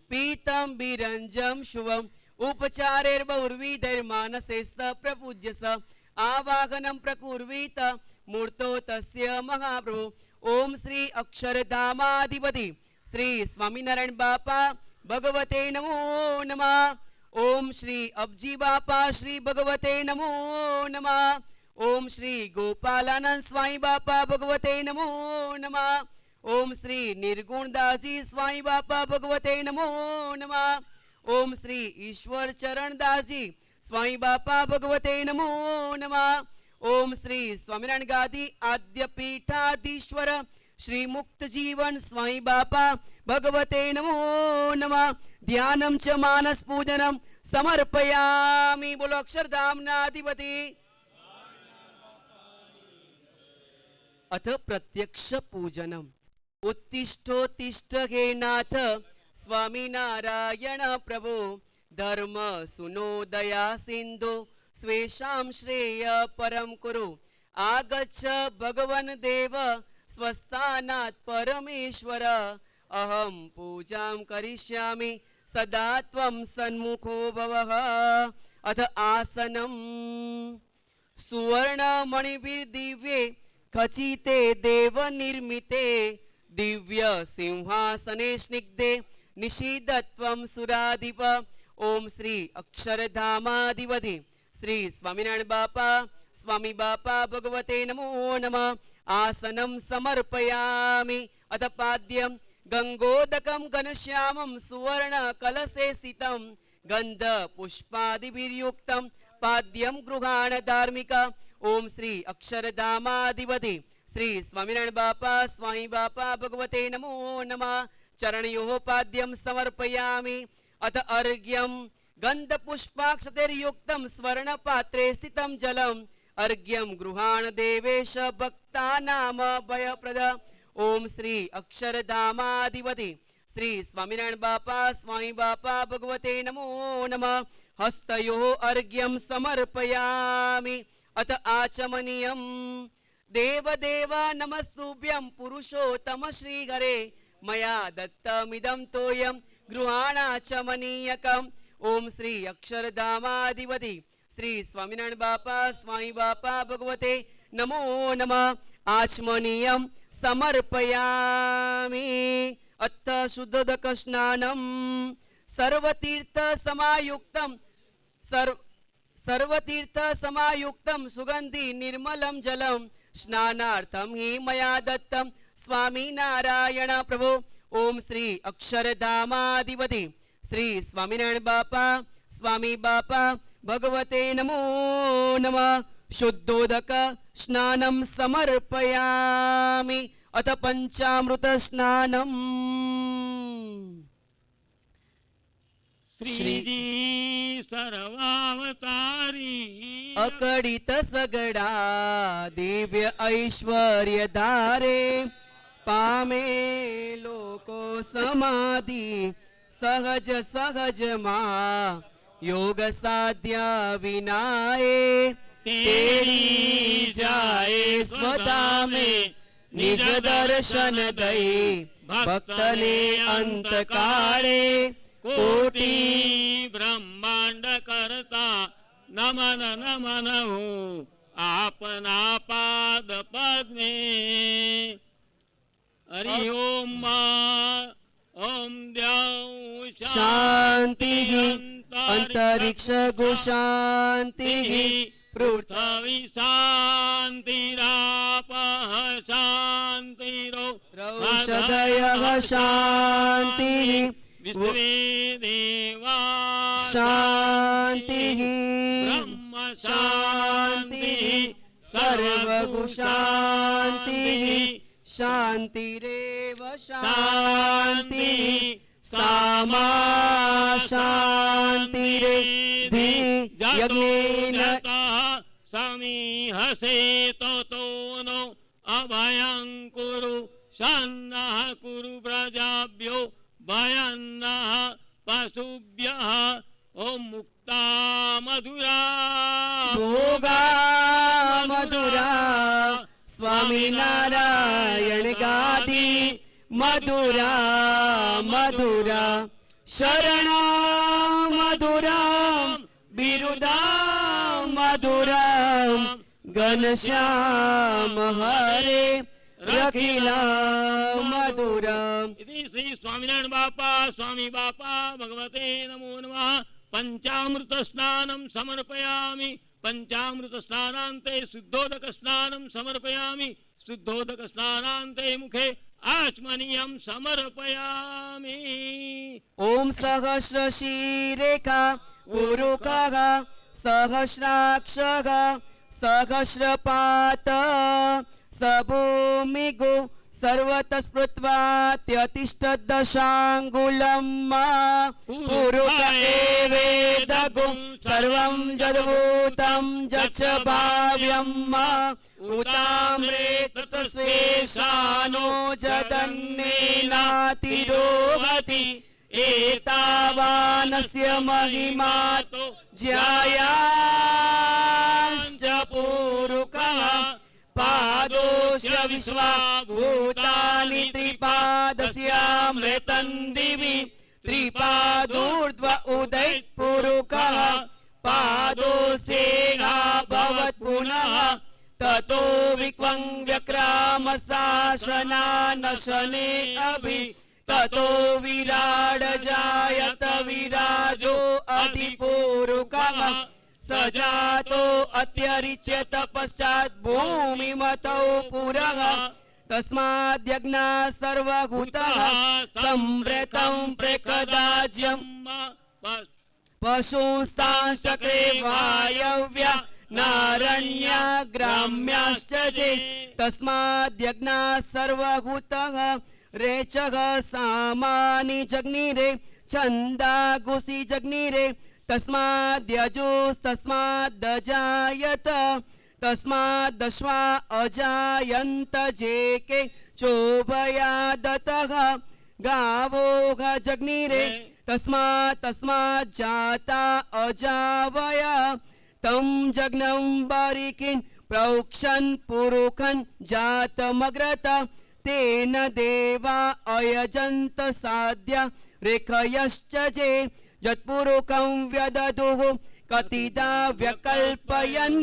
પીतं બિરંજં શુભમ. ઉપચારેર્બહુર્વિધૈર્માનસેસ્ત પ્રપૂજ્ય સ આવાહનમ પ્રકુર્વીત મૂર્તો તસ્ય મહાપ્રભુ. ઓમ શ્રી અક્ષરધામાધિપતિ શ્રી સ્વામિનારાયણ બાપા ભગવતે નમો નમઃ. ઓમ શ્રી અબજી બાપા શ્રી ભગવતે નમો નમઃ. ઓમ શ્રી ગોપાલાનંદ સ્વામી બાપા ભગવતે નમો નમઃ. ઓમ શ્રી નિર્ગુણદાસજી સ્વામી બાપા ભગવતે નમો નમઃ. ઓમ શ્રી ઈશ્વર ચરણદાસજી સ્વામી બાપા ભગવતે નમો નમઃ. ઓમ શ્રી સ્વામિનારાયણ ગાદી આદ્ય પીઠાધીશ્વર શ્રી મુક્ત જીવન સ્વામી બાપા ભગવતે નમો નમઃ. ધ્યાનમ ચ માનસ પૂજનમ સમર્પયામિ. બોલો અક્ષરધામના અધિપતિ. અથ પ્રત્યક્ષ પૂજનમ. ઉત્તિષ્ઠોત્તિષ્ઠ હે નાથ સ્વામિનારાયણ પ્રભો ધર્મ સુનો દયા સિંધુ સ્વેશામ શ્રેય પરમ કુરુ. आगच्छ भगवन् देव स्वस्थानात् परमेश्वर अहं पूजां करिष्यामि सदा त्वं सन्मुखो भवः अथ आसनम् सुवर्णमणिभिर्दिव्ये खचिते देवनिर्मिते दिव्य सिंहासने स्निग्धे निषीदत्वं सुराधिप ओम श्री अक्षरधामाधिपति श्री स्वामिनारायण बापा स्वामी बापा भगवते नमो नमः आसनं समर्पयामि अथ पाद्यं गंगोदकं घनश्यामं सुवर्ण कलशे स्थितं गंध पुष्पादिभिर्युक्तं पाद्यं गृहाण धार्मिक ओम श्री अक्षरधामाधिपति श्री स्वामिनारायण बापा स्वामी बापा भगवते नमो नमः चरणयोः पाद्यं समर्पयामि अथ अर्घ्यं गन्धपुष्पाक्षतैर्युक्तं स्वर्णपात्रे स्थितं जलम् अर्घ्यं गृहाण देवेश भक्तानाम भयप्रद ओम श्री अक्षरधामाधिपति श्री स्वामिनारायण बापा स्वामी बापा भगवते नमो नमः हस्तयोः अर्घ्यं समर्पयामि अथ आचमनीयं देवदेव नमस्तुभ्यं पुरुषोत्तम श्रीहरे मया दत्तमिदं तोयं गृहाणाचमनीयकम् ओम श्री अक्षरधामाधिपति श्री स्वामिनारायण बापा स्वामी बापा भगवते नमो नमः आचमनीयं समर्पयामि अथ शुद्धोदक स्नानं सर्वतीर्थ समायुक्तं सुगंधि निर्मलं जलं स्नानार्थं हि मया दत्तं स्वामी नारायण प्रभु ओम श्री अक्षरधामाधिपति श्री स्वामिनारायण बापा स्वामी बापा भगवते नमो नमः शुद्धोदक स्नानं समर्पयामि अथ पंचामृत स्नानम् श्रीजी सर्वावतारी अकडित सगड़ा दिव्य ऐश्वर्य धारे पामे लोको समाधि सहज सहज मा योग साध्या विनाए तेरी जाए स्वधामे निज दर्शन दई भक्तने अंत काळे कोटि ब्रह्मांड करता नमन नमन हो आपना पाद पद्मे हरि ओम ओम द्यौ शांति अंतरिक्ष गो शांति पृथ्वी शांतिरापः शांतिरो रौषधयः शांति विश्वे देवा शांति ब्रह्म शांति सर्वगु शांति शांतिरेव शांति सामा शांतिरेधि यज्ञेन समीहसे तो नो अभयं कुरु सन्नः कुरु प्रजाभ्यो भयन्नः पशुभ्यः ॐ मुक्ता मधुरा भोगा मधुरा स्वामी नारायण गादी मधुरा मधुरा शरण मधुरा बिरुदा मधुरा घनश्याम हरे रखिला मधुरा इति श्री स्वामिनारायण बापा स्वामी बापा भगवते नमो नमः पंचामृत स्नानं समर्पयामि पंचामृत स्नानान्ते शुद्धोदक स्नानं समर्पयामि शुद्धोदक स्नानान्ते मुखे आचमनीयं समर्पयामि ओम सहस्र शीरेखा उरुकः सहस्राक्षः सहस्रपात सबूमिगु सर्वतः स्मृत्वात्यतिष्ठदशाङ्गुलं पुरुष एवेदगु सर्वं जद्भूतं यच्च भाव्यं उताम्रे तत्स्वेशानो जदन्नेनातिरोहति एतावानस्य महिमातो ज्यायाश्च पूरुकः विश्वा भूतानि त्रिपादस्यामृतं दिवि त्रिपादूर्ध्व उदयपुरुकः पादोऽसेहाभवत् पुनः ततो विक्वं व्यक्राम शासनानशने अभि ततो विराड जायत विराजो अधिपूरुकः सजातो अत्यरिच्यत पश्चात् भूमिमतौ पुरः तस्माद्यज्ञा सर्वभूतः संवृतं प्रेकदाज्यं पशुंस्तांश्चक्रे वायव्या नारण्या ग्राम्याश्च जे तस्माद्यज्ञा सर्वभूतः रेचः सामानि जग्निरे छन्दागुषि जग्निरे तस्माद्यजुस्तस्माद्दजायत तस्माद्दश्वा अजायन्त जेके चोभयादतः गावोः जग्निरे तस्मात् जाता अजावया तं जग्नं बारिकिन् प्रोक्षन् पुरुखन् जातमग्रत तेन देवा अयजन्त साध्या रेखयश्च जे यत्पुरुकं व्यदधुः कतिदा व्यकल्पयन्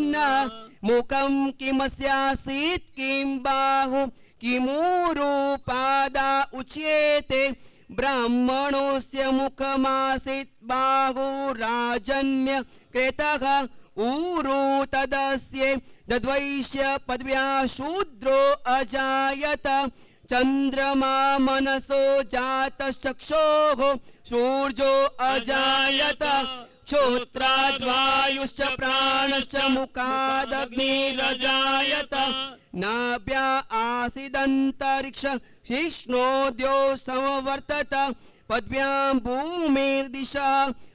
मुखं किमस्यासीत् किं बाहु किमूरुपादा उच्येते ब्राह्मणोऽस्य मुखमासीत् बाहुराजन्य कृतः ऊरु तदस्य दद्वैश्य पदव्या शूद्रो अजायत चंद्रमा मनसो जातश्चक्षोः सूर्यो अजायत क्षोत्राद्वायुश्च प्राणश्च मुखादग्निरजायत नाभ्या आसीदन्तरिक्ष शिष्णोद्यो समवर्तत पद्भ्यां भूमिर्दिशा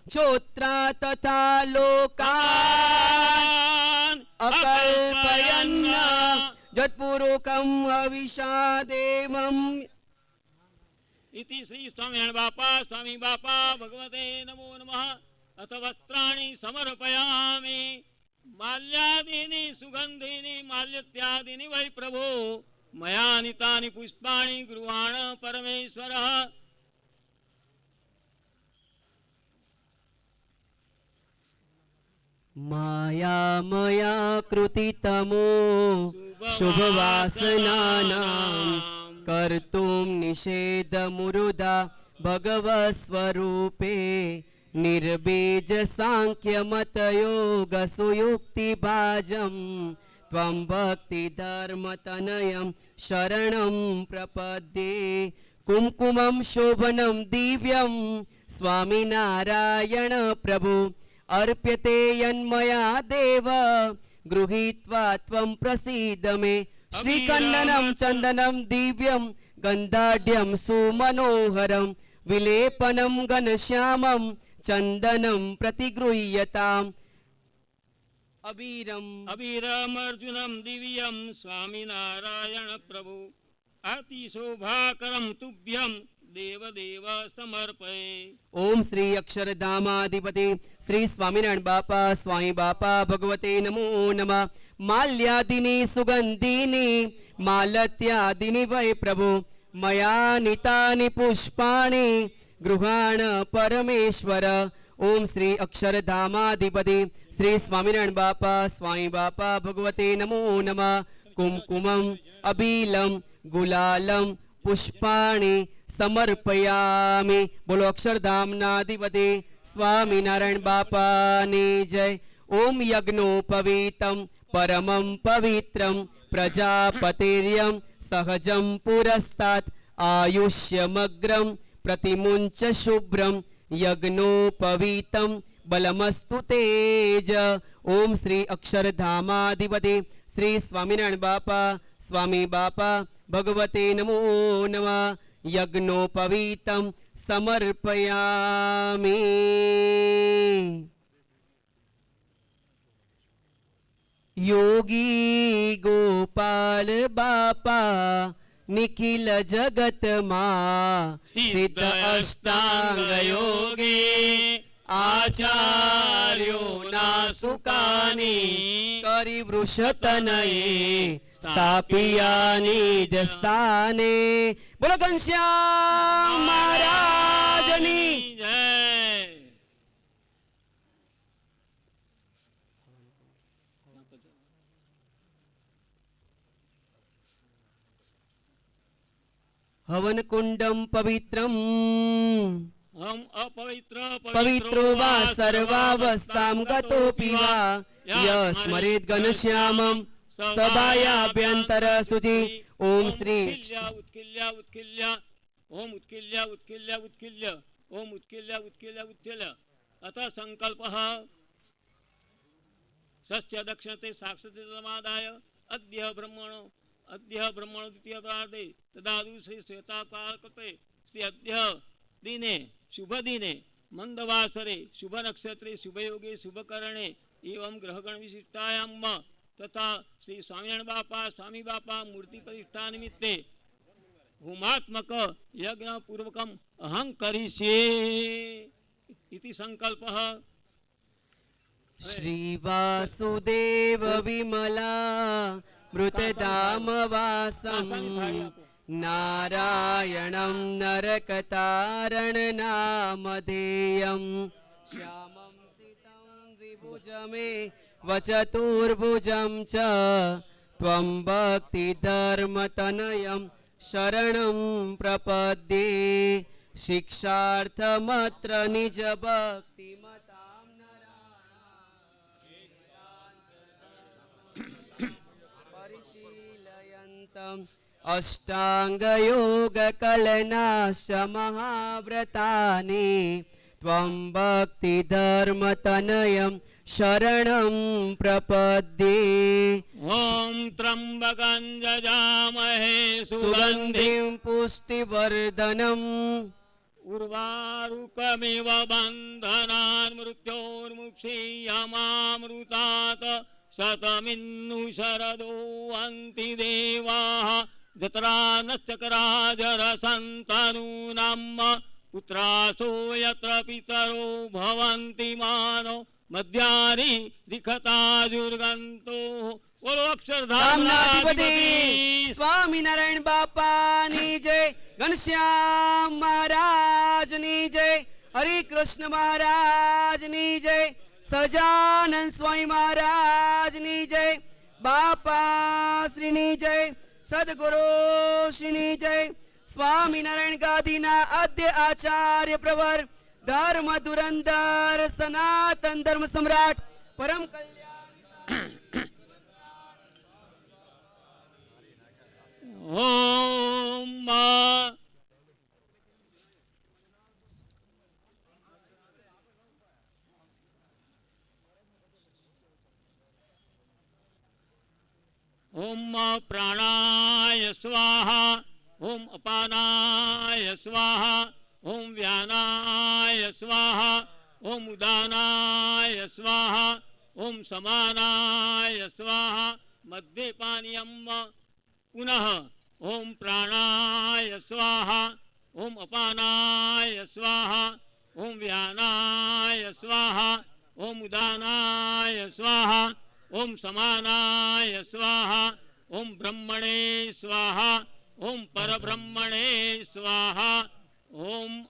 क्षोत्रा तथा लोकान् अकल्पयन् जत्पुरुकं हविषा देवम् इति श्री स्वामिनारायण बापा स्वामी बापा भगवते नमो नमः। अथ वस्त्राणि समर्पयामि माल्यादीनि सुगन्धीनि माल्यत्यादीनि वै प्रभो मया नीतानि पुष्पाणि गृहाण परमेश्वरः। मायामया कृतितमो शुभवासनानां कर्तुं निषेधमुरुदा भगवस्वरूपे निर्बीज सांख्यमतयोगसुयुक्तिभाजं त्वं भक्तिधर्मतनयं शरणं प्रपद्ये कुङ्कुमं शोभनं दिव्यं स्वामिनारायण प्रभु अर्प्यते यन्मया देव गृहीत्वा त्वं प्रसीद मे श्रीकण्डनं चन्दनं दिव्यं गन्धाढ्यं सुमनोहरं विलेपनं घनश्यामं चन्दनं प्रतिगृह्यताम् अबीरमर्जुनं दिव्यं स्वामिनारायण प्रभु अतिशोभाकरं तुभ्यं देवदेव समर्पये। ओम श्री अक्षरधामाधिपति श्री स्वामिनारायण बापा स्वामी बापा भगवते नमो नमः। माल्यादीनि सुगन्धीनि मालत्यादीनि वै प्रभु मया नीतानि पुष्पाणि गृहाण परमेश्वर। ओम श्री अक्षरधामाधिपति श्री स्वामिनारायण बापा स्वामी बापा भगवते नमो नमः। कुमकुमं अबीलं गुलालं पुष्पाणि समर्पयामि। बोलो अक्षरधामनाधिपति स्वामिनारायण बापा ने जय। ओम यज्ञोपवीतं परमं पवित्रं प्रजापतिर्यं सहजं पुरस्तात् आयुष्यमग्रं प्रतिमुञ्च शुभ्रं यज्ञोपवीतं बलमस्तु तेज। ओम श्री अक्षरधामाधिपति श्री स्वामिनारायण बापा स्वामी बापा भगवते नमो नमः। यज्ञोपवीतं समर्पयामि। योगी गोपाल बापा निखिल जगत मा सिद्ध अष्टांग योगी आचार्यो नासुकानि करि वृषतनये સ્થાપિયા નિજ સ્થાને. બોલો ઘનશ્યામ મહારાજની. જય. હવન કુંડમ પવિત્રમ હમ અપવિત્ર પવિત્રો વા સર્વાવસ્થામ ગતોપી વા યસ્મરેત ઘનશ્યામમ સભાયાભ્યંતર શુચિ. ઓમ શ્રી ઉત્કિલ્ય ઉત્કિલ્ય ઓમ ઉત્કિલ્ય ઉત્કિલ્ય ઉત્કિલ્ય ઓમ ઉત્કિલ્ય ઉત્કિલ્ય ઉત્કિલ્ય. અથ સંકલ્પઃ સસ્ય દક્ષિણતે સાક્ષતે સમાદાય અદ્ય બ્રહ્મણો દ્વિતીય પ્રાર્થે તદાદુ શ્રી શ્વેતાકાર કૃતે શ્રી અદ્ય દિને શુભ દિને મંદવાસરે શુભ નક્ષત્રે શુભ યોગે શુભ કરણે એવં ગ્રહગણ વિશિષ્ટાયામ તથા શ્રી સ્વામિનારાયણ બાપા સ્વામી બાપા મૂર્તિ પ્રતિષ્ઠા નિમિત્તે હોમાત્મક યજ્ઞ પૂર્વકમ અહં કરીષ્યે ઇતિ સંકલ્પઃ. શ્રી વાસુદેવ વિમલા મૃતધામ વાસમ નારાયણમ નરકતારણ નામધેયમ શ્યામમ સિતમ દ્વિભુજમે વચતુર્ભુજમ ચ ત્વં ભક્તિ ધર્મ તનયમ શરણમ પ્રપદ્યે. શિક્ષાર્થમત્ર નિજ ભક્તિ મતામ પરિશીલયંતમ અષ્ટાંગયોગ કલનાશ મહાવ્રતાની ત્વં ભક્તિ ધર્મ તનયમ શરણમ પ્રપદ્યે. ઓમ ત્રંબકં જજામહે સુગંધિમ પુષ્ટિવર્ધનમ ઉર્વારુકમિવ બંધનાન મૃત્યોર્મુક્ષીયમામૃતાત શતમિન્નુ શરદો અંતિ દેવાઃ જત્રાનશ્ચકરાજરસંતનૂનામ પુત્રાસો યત્ર પિતરો ભવન્તિ માનો મધ્યાની દિખતા દુર્ગંતો. બોલો રામનાથિપતિ અક્ષરધામ સ્વામિનારાયણ બાપાની જય. ઘનશ્યામ મહારાજની જય. હરિકૃષ્ણ મહારાજની જય. સજાનંદ સ્વામી મહારાજની જય. બાપા શ્રીની જય. સદગુરુ શ્રીની જય. સ્વામિનારાયણ ગાદીના આદ્ય આચાર્ય પ્રવર ધર્મ ધુરંધર સનાતન ધર્મ સમ્રાટ પરમ ઓમ ઓમ પ્રાણાય સ્વાહા ઓમ અપાનાય સ્વાહા ઓમ વ્યાનાય સ્વાહા ઓમ ઉદાનાય સ્વાહા ઓમ સમાનાય સ્વાહા મધ્ય પાનીયમ પુનઃ ઓમ પ્રાણાય સ્વાહા ઓમ અપાનાય સ્વાહા ઓમ વ્યાનાય સ્વાહા ઓમ ઉદાનાય સ્વાહા ઓમ સમાનાય સ્વાહા ઓમ બ્રહ્મણે સ્વાહા ઓમ પરબ્રહ્મણે સ્વાહા ઓમ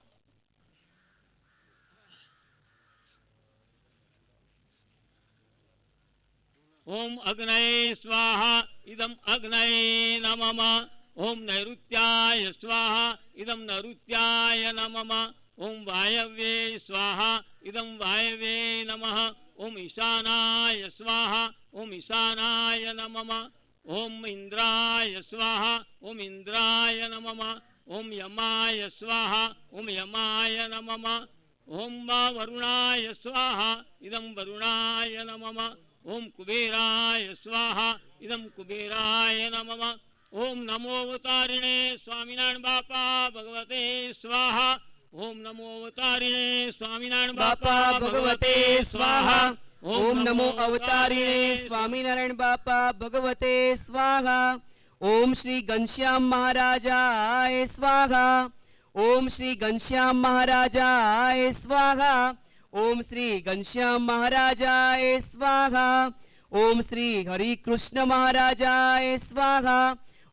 ઓમ અગ્નये સ્વાહા ઇદમ અગ્નये નમઃ ઓમ નૈઋત્યાય સ્વાહા ઇદમ નૈઋત્યાય નમઃ ઓમ વાયવ્યે સ્વાહા ઇદમ વાયવ્યે નમઃ ઓમ ઈશાનાય સ્વાહા ઓમ ઈશાનાય નમઃ ઓમ ઇન્દ્રાય સ્વાહા ઓમ ઇન્દ્રાય નમઃ ઓમ યમાય સ્વાહા ઓમ યમાય નમઃ ઓમ વરુણાય સ્વાહા ઇદમ વરુણાય નમઃ ઓમ કુબેરાય સ્વાહા ઇદમ કુબેરાય નમઃ ઓમ નમો અવતારિણે સ્વામિનારાયણ બાપા ભગવતે સ્વાહા ઓમ નમો અવતારિણે સ્વામિનારાયણ બાપા ભગવતે સ્વાહા. ઓમ નમો અવતારિણે સ્વામિનારાયણ બાપા ભગવતે સ્વાહા. ઓમ શ્રી ઘનશ્યામ મહારાજાય સ્વાહા. ઓમ શ્રી ઘનશ્યામ મહારાજાય સ્વાહા. ઓમ શ્રી ઘનશ્યામ મહારાજાય સ્વાહા. ओम श्री हरि कृष्ण महाराजाय स्वाहा।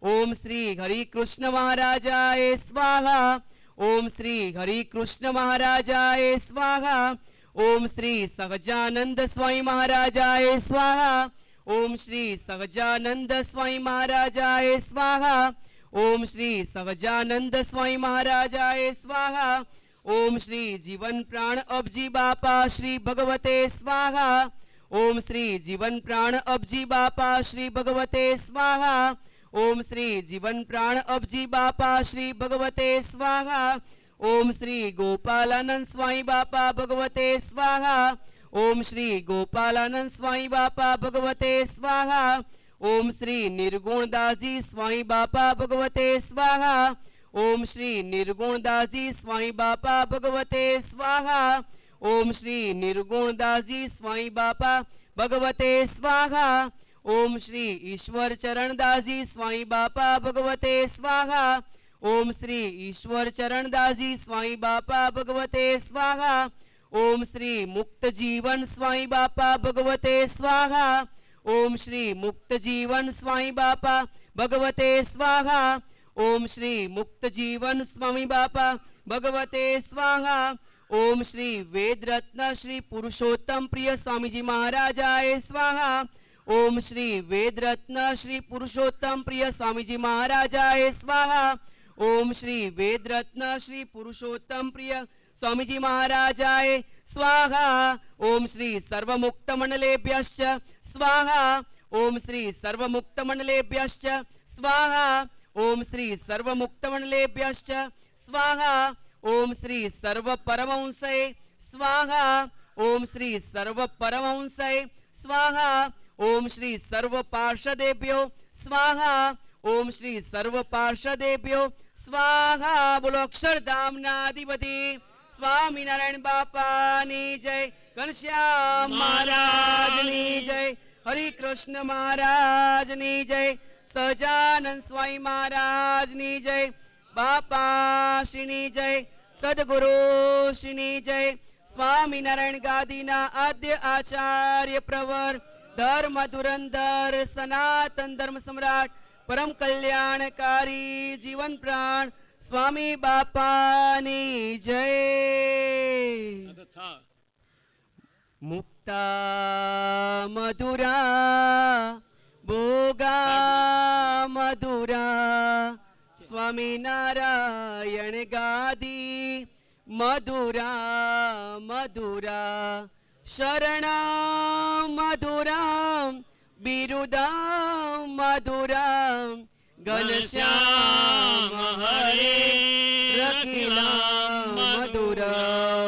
ओम श्री हरि कृष्ण महाराजाय स्वाहा। ओम श्री हरि कृष्ण महाराजाय स्वाहा। ओम श्री सहजानंद स्वामी महाराजाय स्वाहा। ओम श्री सहजानंद स्वामी महाराजाय स्वाहा। ओम श्री सहजानंद स्वामी महाराजाय स्वाहा। ओम श्री जीवन प्राण अबजी बापा श्री भगवते स्वाहा। ओम श्री जीवन प्राण अबजी बापा श्री भगवते स्वाहा। ओम श्री जीवन प्राण अबजी बापा श्री भगवते स्वाहा। ओम श्री गोपालानंद स्वामी बापा भगवते स्वाहा। ओम श्री गोपालानंद स्वामी बापा भगवते स्वाहा। ओम श्री निर्गुणदासजी स्वामी बापा भगवते स्वाहा। ओम श्री निर्गुणदासजी स्वामी बापा भगवते स्वाहा। ओम श्री निर्गुणदासजी स्वामी बापा भगवते स्वाहा। ओम श्री ईश्वर चरणदासजी स्वामी बापा भगवते स्वाहा। ओम श्री ईश्वर चरणदासजी स्वामी बापा भगवते स्वाहा। ओम श्री मुक्त जीवन स्वामी बापा भगवते स्वाहा। ओम श्री मुक्त जीवन स्वामी बापा भगवते स्वाहा। ओम श्री मुक्त जीवन स्वामी बापा भगवते स्वाहा। ओम श्री वेद रत्न श्री पुरुषोत्तम प्रिय स्वामीजी महाराजाय स्वाहा। ओम श्री वेद रत्न श्री पुरुषोत्तम प्रिय स्वामीजी महाराजाय स्वाहा। ओम श्री वेद रत्न श्री पुरुषोत्तम प्रिय स्वामीजी महाराजाय स्वाहा। ओम श्री सर्वमुक्त मंडलेभ्यश्च स्वाहा। ओम श्री सर्वमुक्त मंडलेभ्यश्च स्वाहा। ओम श्री सर्वमुक्त मंडलेभ्यश्च स्वाहा। ओम श्री सर्व परमहंसये स्वाहा। ओम श्री सर्व परमहंसये स्वाहा। ओम श्री सर्व पार्षदेभ्यो स्वाहा। ओम श्री सर्व पार्षदेभ्यो स्वाहा। बोलो अक्षरधामनाधिपति स्वामीनारायण बापानी जय। घनश्याम महाराजनी जय। हरि कृष्ण महाराजनी जय। સહજાનંદ સ્વામી મહારાજની જય. બાપાશ્રીની જય. સદગુરુશ્રીની જય. સ્વામિનારાયણ ગાદીના આદ્ય આચાર્ય પ્રવર ધર્મ ધુરંધર સનાતન ધર્મ સમ્રાટ પરમ કલ્યાણકારી જીવન પ્રાણ સ્વામી બાપાની જય. મુક્તા મધુરા ભોગા મધુરા સ્વામિનારાયણ ગાદી મધુરા મધુરા શરણા મધુરા બિરુદા મધુરા ઘનશ્યામ હરે રખિલા મધુરા.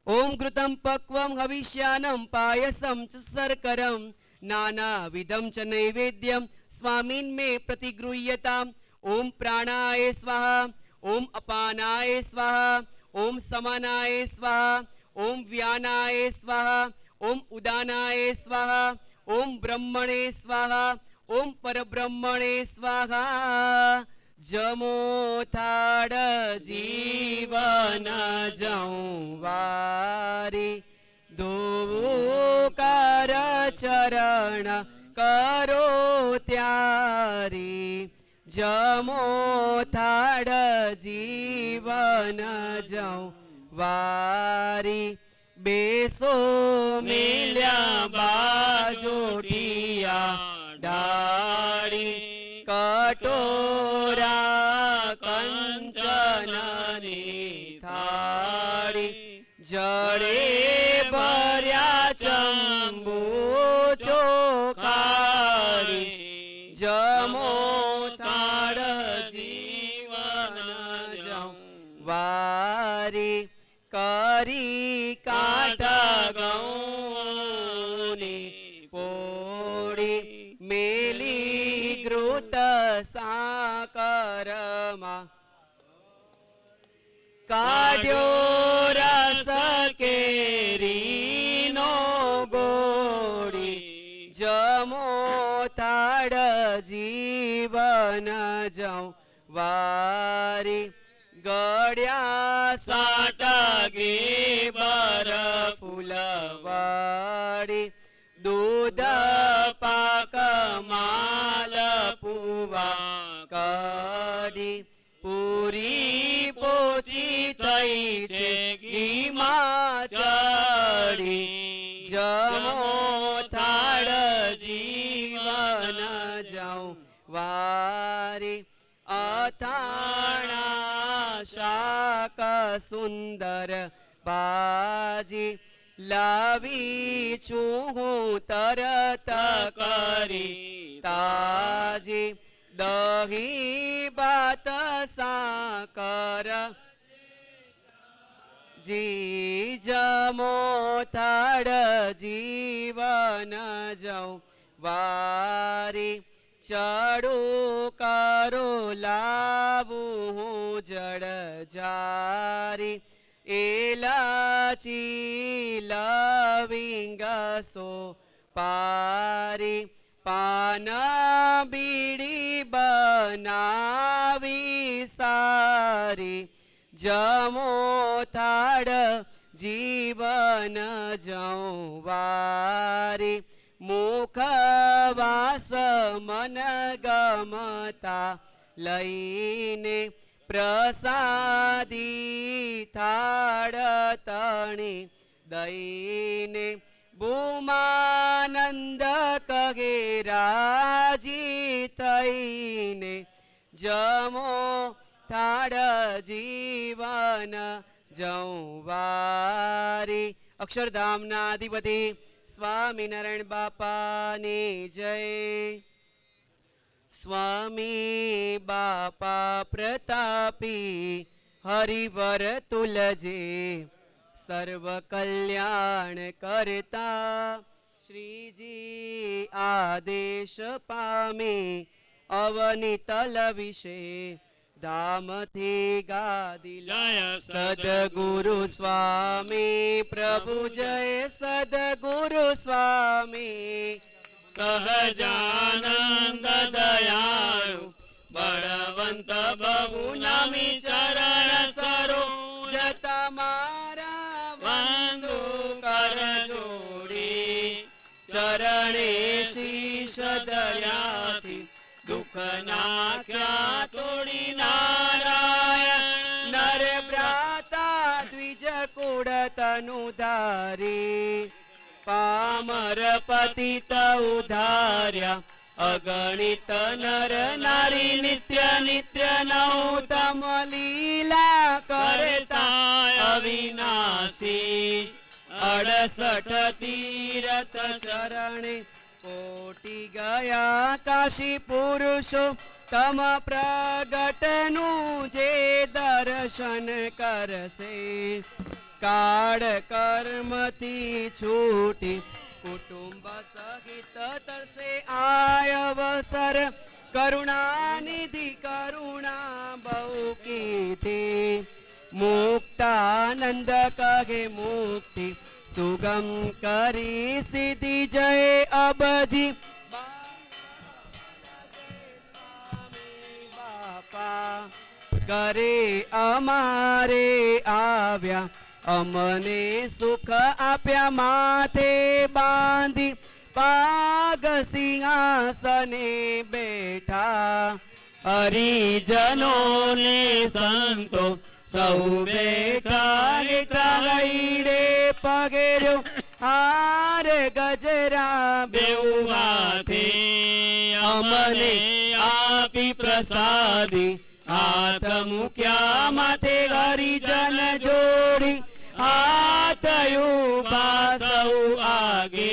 ઓમ કૃતમ પક્વમ હવિષ્યાનમ પાયસમ ચ શર્કરમ નાનાવિધમ ચ નૈવેદ્યમ સ્વામિન મે પ્રતિગૃહ્યતામ. ઓમ પ્રાણાય સ્વાહા. ઓમ અપાનાય સ્વાહા. ઓમ સમાનાય સ્વાહા. ઓમ વ્યાનાય સ્વાહા. ઓમ ઉદાનાય સ્વાહા. ઓમ બ્રહ્મણે સ્વાહા. ઓમ પરબ્રહ્મણે સ્વાહા. જમો થાળ જીવન જઉં વારી ધોવું કર ચરણ કરો ત્યારી. જમો થાળ જીવન જઉં વારી બેસો મિલ્યા બાજોટિયા ડાળી. કટોરા કંચનની થાળી જળે ભર્યા ચંબુ ચોખારી. જમો થાળ જીવન જઉં વારી કરી કાંઠા ઘઉંની પોળી મેલી ઘૃત સાકરમાં કાઢ્યો રસ કેરીનો ગોળી. જમો થાળ જીવન જઉં વારી ગળ્યા સાટગે બર ફૂલવાડી. દૂધ માલ પુવા કડી પૂરી પોચી થઈ છે ઘીમાં ચડી જમો થાળ જીવન જાઉં વારી અથાણા શાક સુંદર ભાજી લાવી છું હું તરત કરી તાજી દહી ભાત સાકર જી જમો થાળ જીવન જાઉં વારી ચડું કરો લાવું હું જળ જારી એલાચી લવિંગ પારી પાન બીડી બનાવી સારી જમો થાળ જીવન જાઉં વારી મુખવાસ મન ગમતા લઈને પ્રસાદી થાળ તણી દઈને ભૂમાનંદ કહે રાજી થઈને જમો થાળ જીવન જાઉં વારી અક્ષરધામના અધિપતિ સ્વામિનારાયણ બાપાની જય સ્વામી બાપા પ્રતાપી હરિવર તુલજે સર્વ કલ્યાણ કરતા શ્રીજી આદેશ પામી અવનિતલ વિશે ધામથી ગાદી જય સદગુરુ સ્વામી પ્રભુ જય સદગુરુ સ્વામી સહજાનંદ દયાળુ બળવંત બહુ નમી ચરણ સરોજ તમારા વંદુ કર જોડી ચરણે શીશ દયાથી દુઃખ નાખ્યા તોડી નારાયણ નર ભ્રાતા દ્વિજ કુળ તનુ ધારી પામર પતિત ઉધાર્યા અગણિત નર નારી નિત્ય નિત્ય નૌતમ લીલા કરતા અવિનાશી 68 તીરથ ચરણે કોટી ગયા કાશી પુરુષો તમ પ્રગટનું જે દર્શન કરશે કાળ કર્મથી છૂટી કુટુંબ સહિત તરસે આયવસર કરુણાનિધિ કરુણા બહુ કીધી મુક્તાનંદ કહે મુક્તિ સુગમ કરી સીધી જય અબજી બાપા કરે અમારે આવ્યા અમને સુખ આપ્યા માથે બાંધી પાગ સિંહાસને બેઠા હરિજનોને સંતો સૌ બેઠા એકલા હૈડે પગેર્યો હાર ગજરા બેઉવાથે અમને આપી પ્રસાદી હાથ મૂક્યા માથે હરિજન જોડી હાથ ઉભા સૌ આગે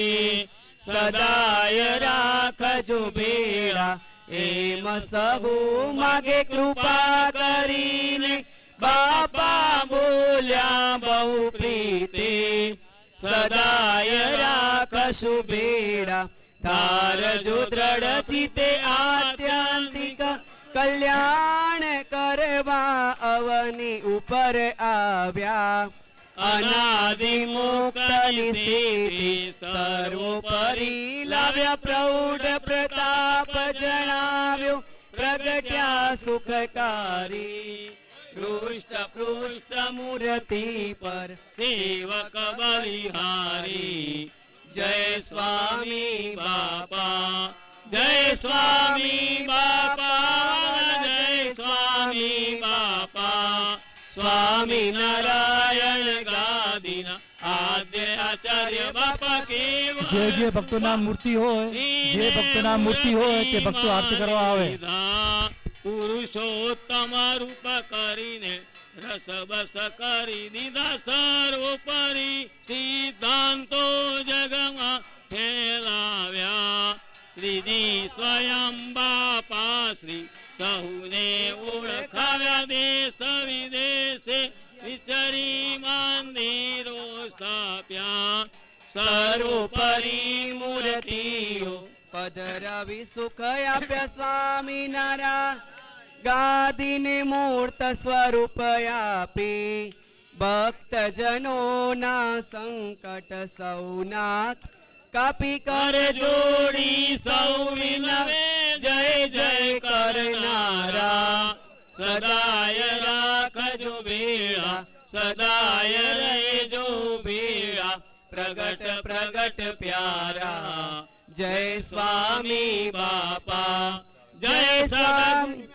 સદાય રાખજો બેડા એમ સહુ માગે કૃપા કરીને બાપા બોલ્યા બહુ પ્રીતે સદાય રાખશું બેડા ધારજો દ્રઢ ચિતે આત્યંતિક કલ્યાણ કરવા અવની ઉપર આવ્યા અનાદિ મુક્તની સ્થિતિ સર્વોપરી લાવ્યા પ્રૌઢ પ્રતાપ જણાવ્યો પ્રગટ્યા સુખકારી દૃષ્ટ પૃષ્ઠ મૂર્તિ પર સેવક બલિહારી જય સ્વામી બાપા જય સ્વામી બાપા, જય સ્વામી બાપા. સ્વામી નારાયણ ગાદીના આદ્ય આચાર્ય બાપા કેવા. જે ભક્તોના મૂર્તિ હોય, જે ભક્તોના મૂર્તિ હોય તે ભક્તો આરતી કરવા આવે. પુરુષોત્તમ રૂપ કરીને રસ બસ કરી દીધા સર્વોપરી સિદ્ધાંતો જગમાં ફેલાવ્યા. શ્રીજી સ્વયં બાપા શ્રી સહુને ઓળખાવ્યા. દેશ વિદેશે વિચરી મંદિરો સ્થાપ્યા. સર્વોપરી મૂર્તિઓ પધરાવી સુખ આપ્યા. સ્વામિનારાયણ ગાદીને મૂર્ત સ્વરૂપ આપી ભક્તજનોના સંકટ સૌના કાપી કર જોડી સૌ વિનવે જય જય કરનારા. સદાય રાખજો ભેળા, સદાય રહેજો ભેળા, પ્રગટ પ્રગટ પ્યારા. જય સ્વામી બાપા, જય સ્વામી,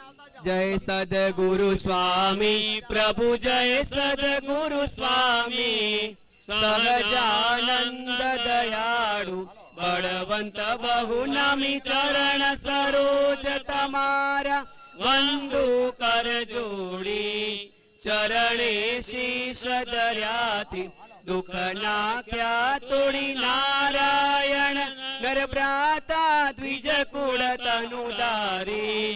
જય સદગુરુ સ્વામી પ્રભુ, જય સદગુરુ સ્વામી. સહજાનંદ દયાળુ બળવંત બહુ નામી ચરણ સરોજ તમારા વંદુ કર જોડી. ચરણે શીશ દર્યાથી દુઃખ નાખ્યા તોડી. નારાયણ નરભ્રાતા દ્વિજ કુળ તનુ ધારી.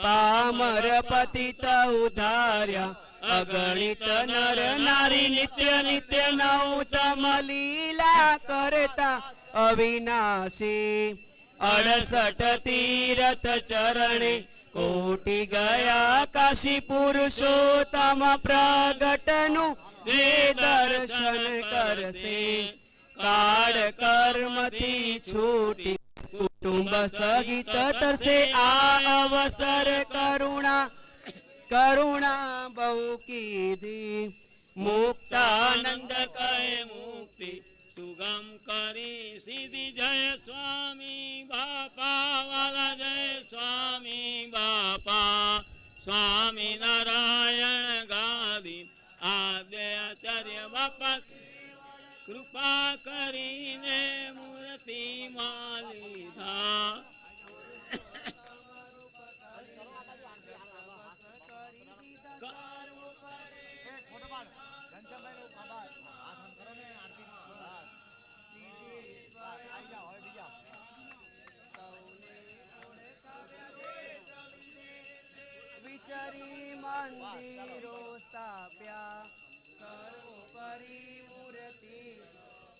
પામર પતિત ઉધાર્યા અગણિત નર નારી. નિત્ય નિત્ય નૌતમ લીલા કરતા અવિનાશી. 68 તીરથ ચરણે કોટી ગયા કાશી. પુરુષોત્તમ પ્રગટનું જે દર્શન કરશે. કાળ કર્મથી છૂટી કુટુંબ સહિત તરસે. આ અવસર કરુણા કરુણા બહુ કીધી. મુક્તાનંદ કહે મુક્તિ સુગમ કરી સીધી. જય સ્વામી બાપા વાલા, જય સ્વામી બાપા. સ્વામી નારાયણ ગાદી આદ્ય આચાર્ય બાપા કૃપા કરીને મૂર્તિ માં લીધા. વિચરી મંદિરો સ્થાપ્યા. સર્વોપરી મૂર્તિ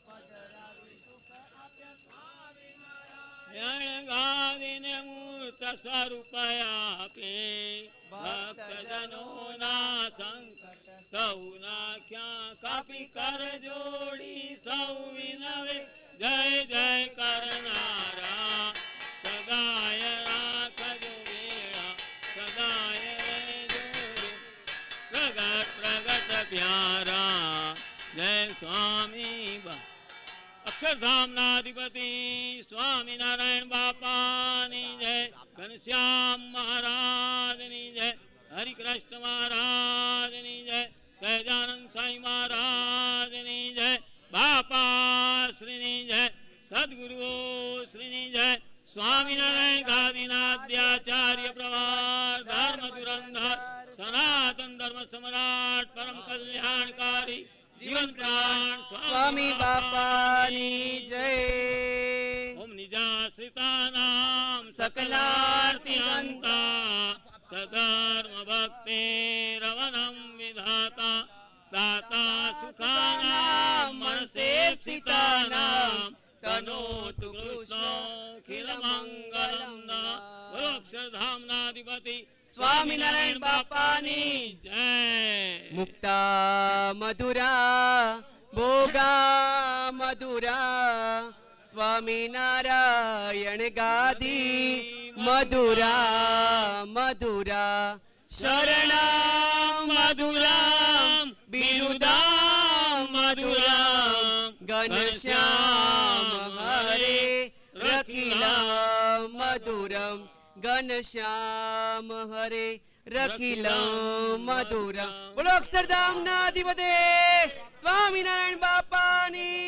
પધરાવી સુખ આપ્યા. ગાદીને મૂર્ત સ્વરૂપ આપે ભક્તજનોના સંકટ સૌ નાખ્યા કાપી. કર જોડી સૌ વિનવે જય જય કરનારા. સદાય રાખજો વેળા, સદાય રહેજો પ્રગટ પ્રગટ પ્યારા. જય સ્વામી અક્ષરધામના અધિપતિ સ્વામિનારાયણ બાપાની જય. ઘનશ્યામ મહારાજની જય. હરિકૃષ્ણ મહારાજની જય. સહજાનંદ સાંઈ મહારાજની જય. બાપા શ્રીની જય. સદગુરુઓ શ્રીની જય. સ્વામિનારાયણ ગાદીના આદ્યાચાર્ય પ્રવાર ધર્મ ધુરંધર સનાતન ધર્મ સમ્રાટ પરમ કલ્યાણકારી જીવન પ્રાણ સ્વામી બાપાની જય. ઓમ નિજાશ્રિતાનામ સકલાર્તિ અંતા સધર્મ ભક્તિ રવનમ વિધાતા દાતા સુખાનામ મનસે સ્થિતાનામ તનોતુ કૃષ્ણોખિલ મંગલમ. બોલો અક્ષરધામના અધિપતિ સ્વામિનારાયણ બાપાની જય. મુક્તા મધુરા ભોગા મધુરા. સ્વામિનારાયણ ગાદી મધુરા મધુરા. શરણામ મધુરામ બિરુદામ મધુરામ. ઘનશ્યામ હરે રખિલા મધુરમ ઘનશ્યામ હરે રખિલમ મધુરમ. બોલો અક્ષરધામના અધિપતે સ્વામિનારાયણ બાપાની